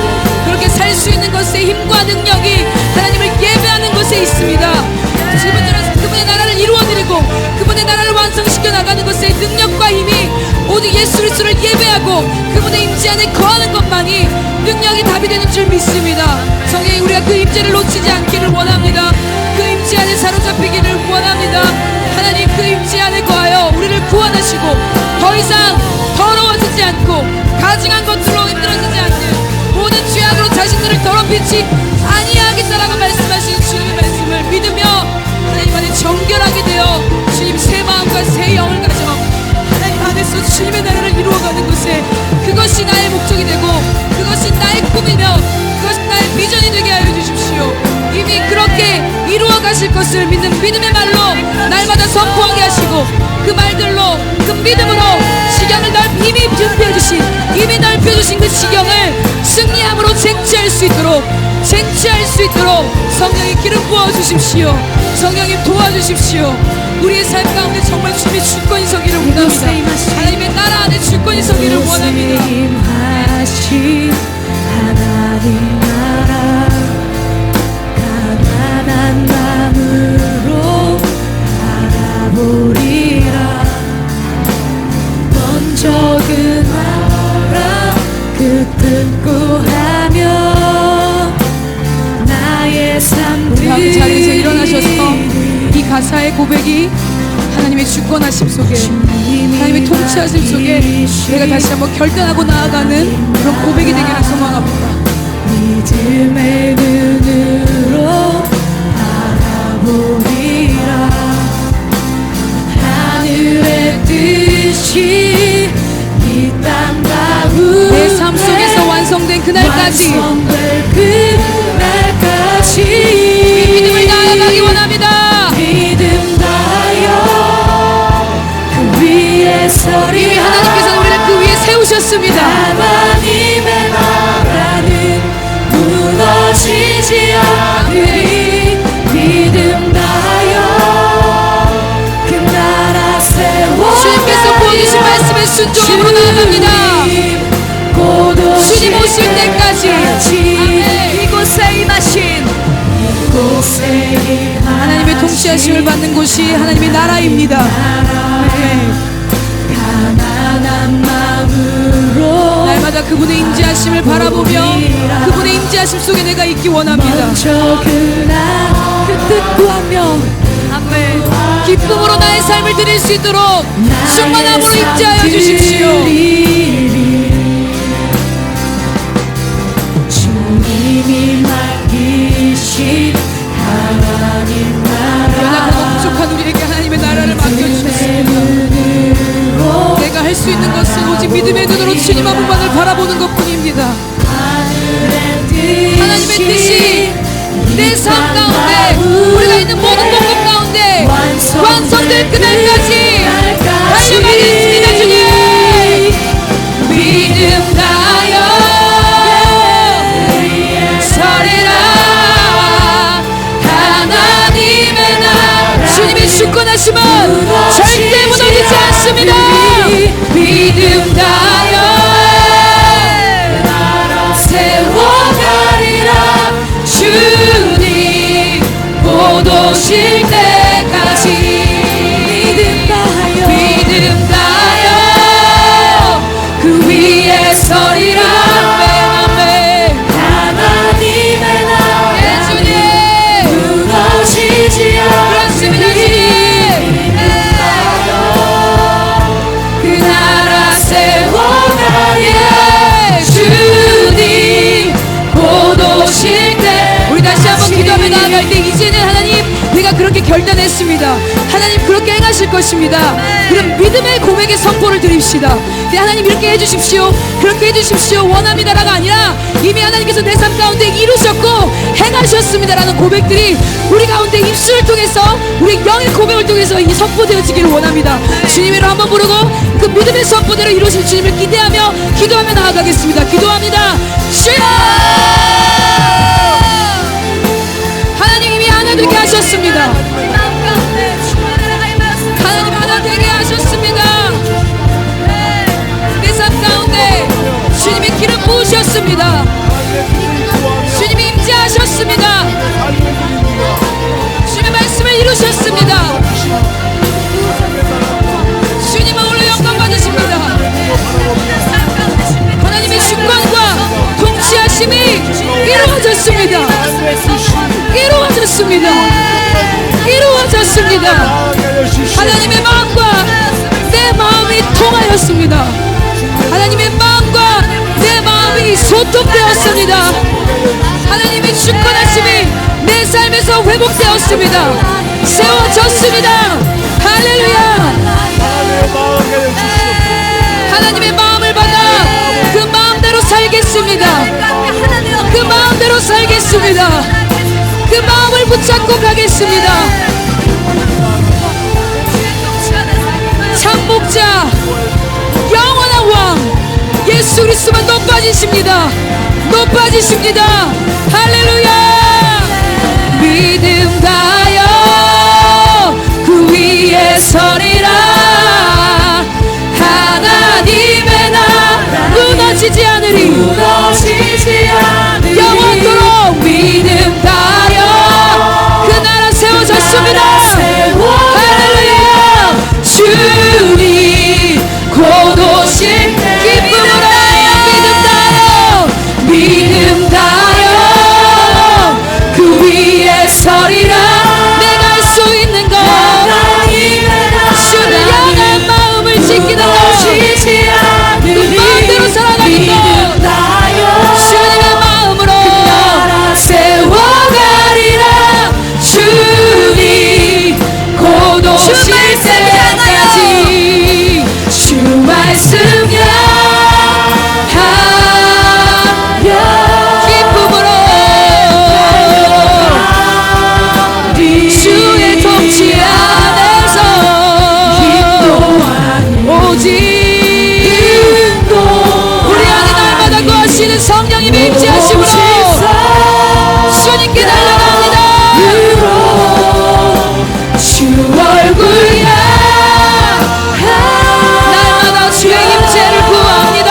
그렇게 살 수 있는 것에 힘과 능력이 하나님을 예배하는 것에 있습니다. 그분의 나라를 이루어드리고 그분의 나라를 완성시켜 나가는 것에 능력과 힘이 오직 예수 그리스도를 예배하고 그분의 임재 안에 거하는 것만이 능력이 답이 되는 줄 믿습니다. 성령이 우리가 그 임재를 놓치지 않기를 원합니다. 그 임재 안에 사로잡히기를 원합니다. 하나님, 그 임재 안에 거하여 우리를 구원하시고 더 이상 더러워지지 않고 가증한 것들로 흔들어지지 않는 모든 죄악으로 자신들을 더럽히지 아니하겠다라고 말씀하신 주님의 말씀을 믿으며 하나님 안에 정결하게 되어 주님 새 마음과 새 영을 가져 하나님 안에서 주님의 나라를 이루어가는 것에 그것이 나의 목적이 되고 그것이 나의 꿈이며 그것이 나의 비전이 되게 하여 주십시오. 이미 그렇게 이루어 가실 것을 믿는 믿음의 말로 날마다 선포하게 하시고 그 말들로 그 믿음으로 지경을 이미 준비해주신, 이미 넓혀주신 그 지경을 승리함으로 쟁취할 수 있도록 성령이 기름 부어주십시오. 성령님 도와주십시오. 우리의 삶 가운데 정말 주님의 주권이 서기를 원합니다. 하나님의 나라 안에 주권이 서기를 원합니다.
하신 하나님 나라 가난한 마음으로 바라보리라. 먼저 그 나라 그 뜻 구하며 나의 삶들이
우리 그 자리에서 일어나셔서 이 가사의 고백이 하나님의 주권하심 속에, 하나님의 통치하심 속에 내가 다시 한번 결단하고 나아가는 그런 고백이 되기를 소망합니다.
믿음의 눈으로 바라보리라. 하늘의 뜻이 이 땅 가운데
내 삶 속에서 완성된 그날까지 믿음을 나아가기 원합니다.
믿음 다하여 그 위에 서리.
이미 하나님께서 우리를 그 위에 세우셨습니다.
하나님의 나라는 무너지지 않으리. 믿음 다하여 그 나라 세워.
주님께서 보여주신 말씀에 순종으로 나아갑니다. 주님 오실 때까지. 아멘.
이곳에 임하신
하나님의 통치하심을 받는 곳이 하나님의 나라입니다. 아멘.
가난한 마음으로
날마다 그분의 임재하심을 바라보며 그분의 임재하심 속에 내가 있기 원합니다.
먼저 그 뜻 구하며
아멘. 기쁨으로 나의 삶을 드릴 수 있도록 충만함으로 임재하여 주십시오.
주님이 맡기신 하나님 나라.
연약하고 부족한 우리에게 하나님의 나라를 맡겨주셨습니다. 내가 할 수 있는 것은 오직 믿음의 눈으로 주님 한 분만을 바라보는 것뿐입니다. 하나님의 뜻이 내 삶 가운데, 우리가 있는 모든 목적 가운데 완성될 그날까지 달려가겠습니다. 주님, 원했습니다. 하나님 그렇게 행하실 것입니다. 그럼 믿음의 고백의 선포를 드립시다. 네, 하나님 이렇게 해주십시오. 그렇게 해주십시오. 원합니다라가 아니라 이미 하나님께서 내 삶 가운데 이루셨고 행하셨습니다라는 고백들이 우리 가운데 입술을 통해서 우리 영의 고백을 통해서 이 선포되어지기를 원합니다. 주님으로 한번 부르고 그 믿음의 선포대로 이루실 주님을 기대하며 기도하며 나아가겠습니다. 기도합니다. 주여! 하나님 이미 하나 되게 하셨습니다. 하나님 하나 되게 하셨습니다. 내 삶 가운데 주님이 기름 부으셨습니다. 주님이 임재하셨습니다. 주님의 말씀을 이루셨습니다. 주님은 오늘 영광 받으십니다. 하나님의 주권과 통치하심이 이루어졌습니다. 이루어졌습니다. 이루어졌습니다. 하나님의 마음과 내 마음이 통하였습니다. 하나님의 마음과 내 마음이 소통되었습니다. 하나님의 주권하심이 내 삶에서 회복되었습니다. 세워졌습니다. 할렐루야. 하나님의 마음을 받아 그 마음대로 살겠습니다. 그 마음대로 살겠습니다. 그 마음을 붙잡고 가겠습니다. 참 목자 영원한 왕 예수 그리스도만 높아지십니다. 높아지십니다. 할렐루야. 믿음 다여 그 위에 서리라. 하나님의 나라 무너지지 않으리. 영원토록 믿음 다여 그 나라 세워졌습니다. 할렐루야. 주님 곧 오실 기쁨으로 믿음 다여 그 위에 서리라. 내가 할 수 있는 것 주를 향한 마음을 지키는 것 그 마음대로 살아가는 것 주님의 마음으로 세워가리라. 주님 곧 오실 때까지 주 말씀 주의 통치 안에서 오직 우리 안에 날마다 거하시는 성령님의 임재하심으로 주님께 달려갑니다. 주 얼굴 날마다 주의 임재를 구합니다.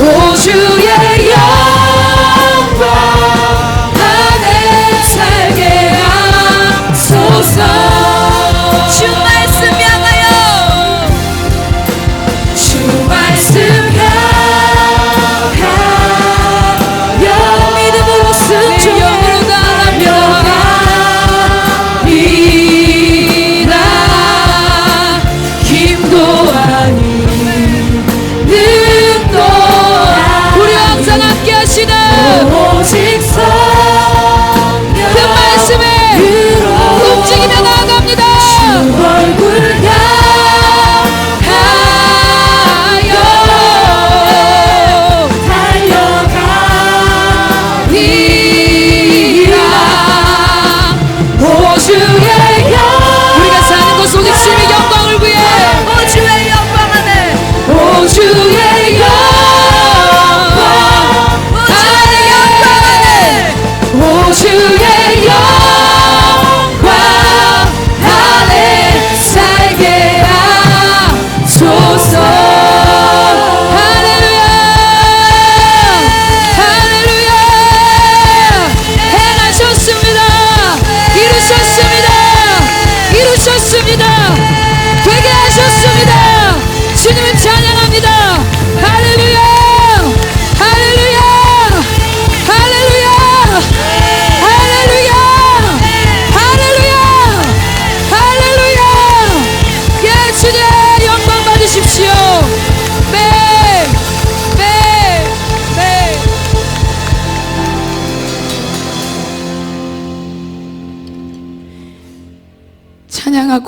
오 주의 영광 안에 살게 하소서. 주 말씀 향하여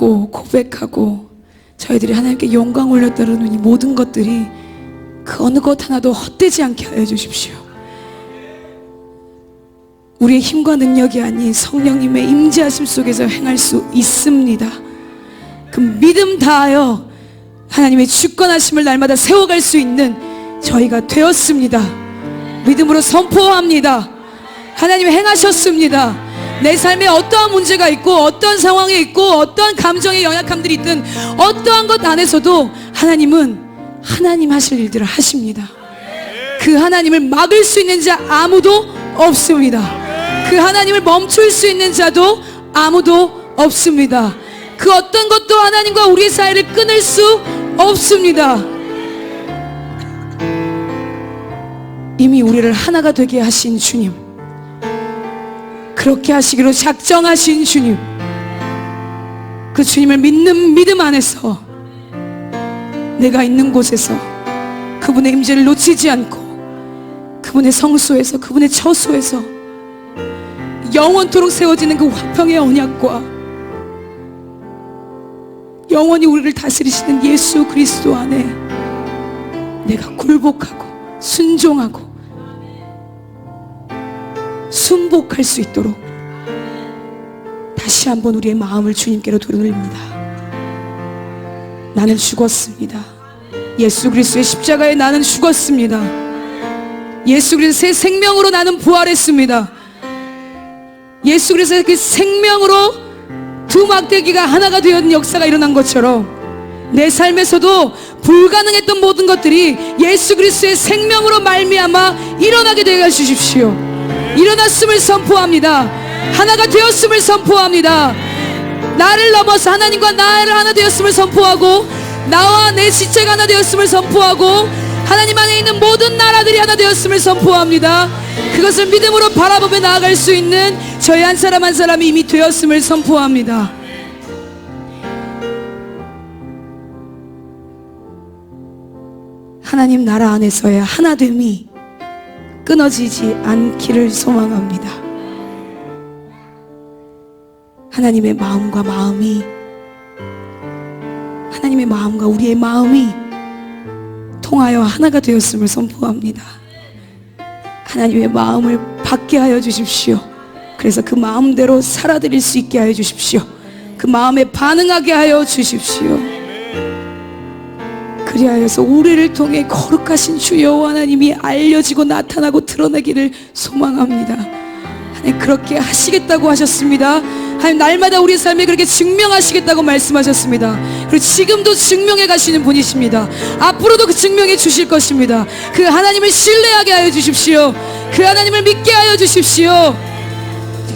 기도하고 고백하고 저희들이 하나님께 영광 올려드리는 이 모든 것들이 그 어느 것 하나도 헛되지 않게 하여 주십시오. 우리의 힘과 능력이 아닌 성령님의 임재하심 속에서 행할 수 있습니다. 그 믿음 다하여 하나님의 주권하심을 날마다 세워갈 수 있는 저희가 되었습니다. 믿음으로 선포합니다. 하나님이 행하셨습니다. 내 삶에 어떠한 문제가 있고 어떠한 상황에 있고 어떠한 감정의 연약함들이 있든 어떠한 것 안에서도 하나님은 하나님 하실 일들을 하십니다. 그 하나님을 막을 수 있는 자 아무도 없습니다. 그 하나님을 멈출 수 있는 자도 아무도 없습니다. 그 어떤 것도 하나님과 우리의 사이를 끊을 수 없습니다. 이미 우리를 하나가 되게 하신 주님, 그렇게 하시기로 작정하신 주님, 그 주님을 믿는 믿음 안에서 내가 있는 곳에서 그분의 임재를 놓치지 않고 그분의 성소에서 그분의 처소에서 영원토록 세워지는 그 화평의 언약과 영원히 우리를 다스리시는 예수 그리스도 안에 내가 굴복하고 순종하고 순복할 수 있도록 다시 한번 우리의 마음을 주님께로 돌립니다. 나는 죽었습니다. 예수 그리스도의 십자가에 나는 죽었습니다. 예수 그리스도의 생명으로 나는 부활했습니다. 예수 그리스도의 그 생명으로 두 막대기가 하나가 되었는 역사가 일어난 것처럼 내 삶에서도 불가능했던 모든 것들이 예수 그리스도의 생명으로 말미암아 일어나게 되어 주십시오. 일어났음을 선포합니다. 하나가 되었음을 선포합니다. 나를 넘어서 하나님과 나를 하나 되었음을 선포하고 나와 내 지체가 하나 되었음을 선포하고 하나님 안에 있는 모든 나라들이 하나 되었음을 선포합니다. 그것을 믿음으로 바라보며 나아갈 수 있는 저희 한 사람 한 사람이 이미 되었음을 선포합니다. 하나님 나라 안에서의 하나됨이 끊어지지 않기를 소망합니다. 하나님의 마음과 우리의 마음이 통하여 하나가 되었음을 선포합니다. 하나님의 마음을 받게 하여 주십시오. 그래서 그 마음대로 살아드릴 수 있게 하여 주십시오. 그 마음에 반응하게 하여 주십시오. 그리하여서 우리를 통해 거룩하신 주 여호와 하나님이 알려지고 나타나고 드러나기를 소망합니다. 하나님 그렇게 하시겠다고 하셨습니다. 하나님 날마다 우리 삶에 그렇게 증명하시겠다고 말씀하셨습니다. 그리고 지금도 증명해 가시는 분이십니다. 앞으로도 그 증명해 주실 것입니다. 그 하나님을 신뢰하게 하여 주십시오. 그 하나님을 믿게 하여 주십시오.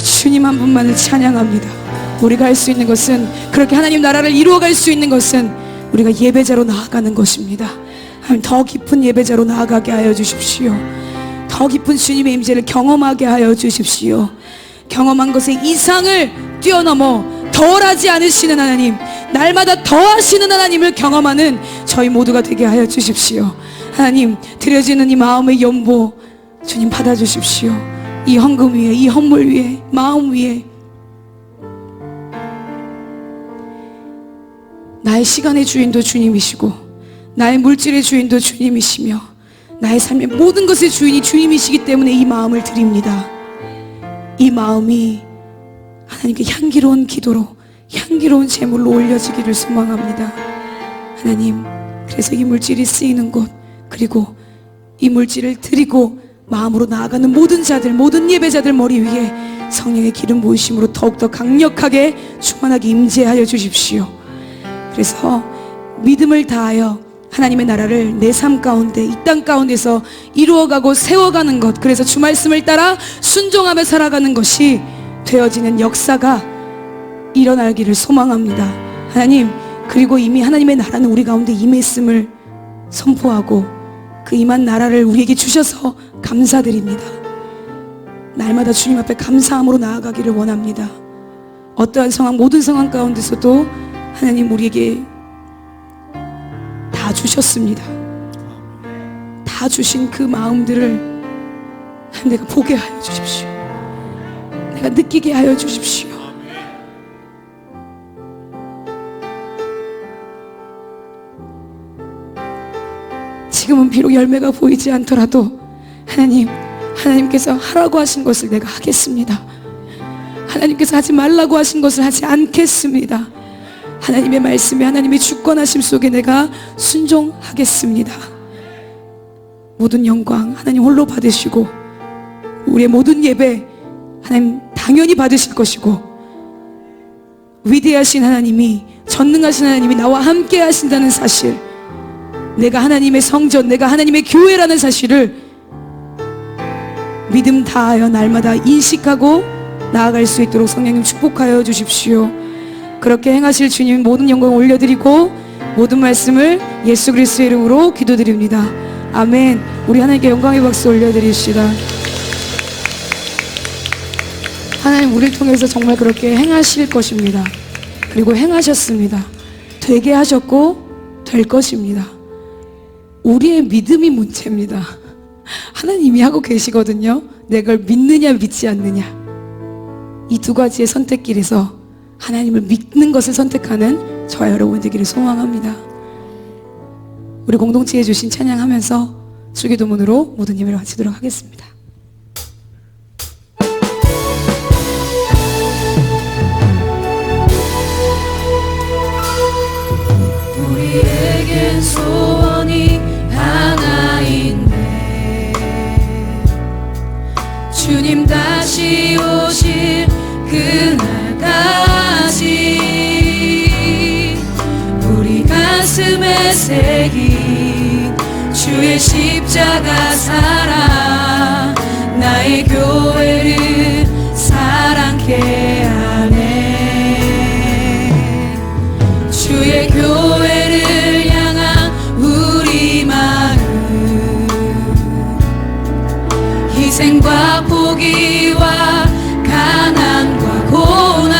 주님 한 분만을 찬양합니다. 우리가 할 수 있는 것은 그렇게 하나님 나라를 이루어갈 수 있는 것은 우리가 예배자로 나아가는 것입니다. 하나님 더 깊은 예배자로 나아가게 하여 주십시오. 더 깊은 주님의 임재를 경험하게 하여 주십시오. 경험한 것의 이상을 뛰어넘어 덜하지 않으시는 하나님, 날마다 더하시는 하나님을 경험하는 저희 모두가 되게 하여 주십시오. 하나님 드려지는 이 마음의 연보 주님 받아주십시오. 이 헌금 위에, 이 헌물 위에, 마음 위에 나의 시간의 주인도 주님이시고 나의 물질의 주인도 주님이시며 나의 삶의 모든 것의 주인이 주님이시기 때문에 이 마음을 드립니다. 이 마음이 하나님께 향기로운 기도로 향기로운 제물로 올려지기를 소망합니다. 하나님 그래서 이 물질이 쓰이는 곳 그리고 이 물질을 드리고 마음으로 나아가는 모든 자들 모든 예배자들 머리 위에 성령의 기름 부으심으로 더욱더 강력하게 충만하게 임재하여 주십시오. 그래서 믿음을 다하여 하나님의 나라를 내 삶 가운데 이 땅 가운데서 이루어가고 세워가는 것 그래서 주 말씀을 따라 순종하며 살아가는 것이 되어지는 역사가 일어나기를 소망합니다. 하나님 그리고 이미 하나님의 나라는 우리 가운데 임했음을 선포하고 그 임한 나라를 우리에게 주셔서 감사드립니다. 날마다 주님 앞에 감사함으로 나아가기를 원합니다. 어떠한 상황 모든 상황 가운데서도 하나님 우리에게 다 주셨습니다. 다 주신 그 마음들을 내가 보게 하여 주십시오. 내가 느끼게 하여 주십시오. 지금은 비록 열매가 보이지 않더라도 하나님께서 하라고 하신 것을 내가 하겠습니다. 하나님께서 하지 말라고 하신 것을 하지 않겠습니다. 하나님의 말씀에 하나님의 주권하심 속에 내가 순종하겠습니다. 모든 영광 하나님 홀로 받으시고 우리의 모든 예배 하나님 당연히 받으실 것이고, 위대하신 하나님이, 전능하신 하나님이 나와 함께 하신다는 사실, 내가 하나님의 성전, 내가 하나님의 교회라는 사실을 믿음 다하여 날마다 인식하고 나아갈 수 있도록 성령님 축복하여 주십시오. 그렇게 행하실 주님 모든 영광 올려드리고 모든 말씀을 예수 그리스도의 이름으로 기도드립니다. 아멘. 우리 하나님께 영광의 박수 올려드립시다. 하나님 우리를 통해서 정말 그렇게 행하실 것입니다. 그리고 행하셨습니다. 되게 하셨고 될 것입니다. 우리의 믿음이 문제입니다. 하나님이 하고 계시거든요. 내가 그걸 믿느냐 믿지 않느냐, 이 두 가지의 선택길에서 하나님을 믿는 것을 선택하는 저와 여러분 되기를 소망합니다. 우리 공동체에 주신 찬양하면서 주기도문으로 모든 예배를 마치도록 하겠습니다.
우리에겐 소원이 하나인데 주님 다시 오실 그날까지 우리 가슴에 새긴 주의 십자가 사랑, 나의 교회를 사랑케 하네. 주의 교회를 향한 우리 마음, 희생과 포기와 가난과 고난,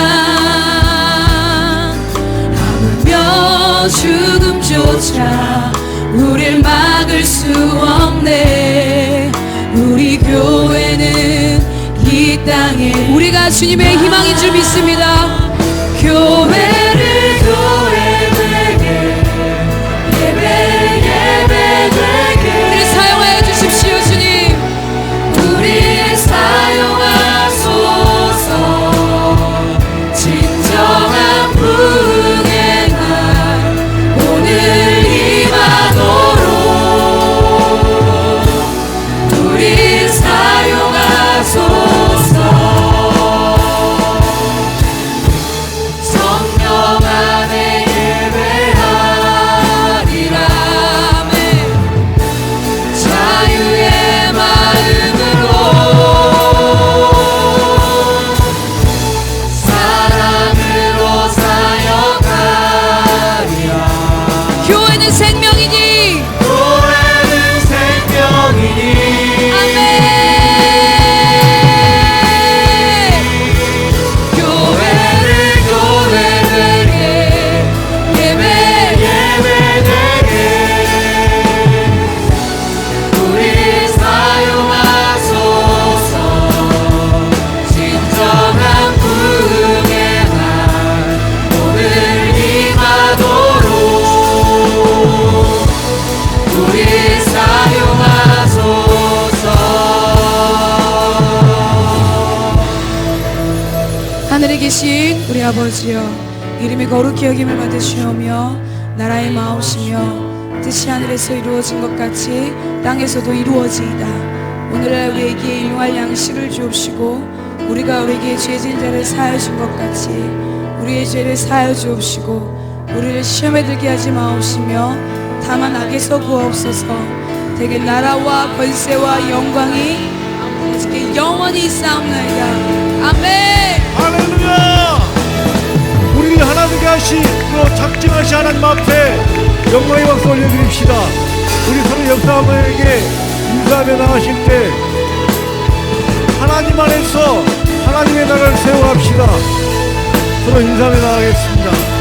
아무며 죽음조차 우릴 막을 수 없네. 우리 교회는 이 땅에 우리가 주님의 희망인 줄 믿습니다. 교회를 교회되게, 예배되게 우리를 사용하여 주십시오. 주님 우리를 사용하소서. 진정한 부흥의 날 오늘 임하도록 우리를 사용하소서. 성령 안에 예배하리라. 아멘. 자유의 마음으로 사랑으로 사역하리라. 교회는 생명이니,
교회는 생명이니
아멘. 교회를 교회되게, 예배되게 우리 사용하소서. 진정한 부흥의 날 오늘 임하도록 우리 사용하소서.
하늘에 계신 우리 아버지여, 이름이 거룩히 여김을 받으시오며 나라의 마옵시며 뜻이 하늘에서 이루어진 것 같이 땅에서도 이루어지이다. 오늘날 우리에게 일용할 양식을 주옵시고 우리가 우리에게 죄진 자를 사하여 준 것 같이 우리의 죄를 사하여 주옵시고 우리를 시험에 들게 하지 마옵시며 다만 악에서 구하옵소서. 되게 나라와 권세와 영광이 아버지께 영원히 있사옵나이다. 아멘.
할렐루야. 우리를 하나님께 하신 또 작정하신 하나님 앞에 영광의 박수 올려드립시다. 우리 서로 옆 사람에게 인사하며 나가실 때 하나님 안에서 하나님의 나라를 세워갑시다. 서로 인사하며 나가겠습니다.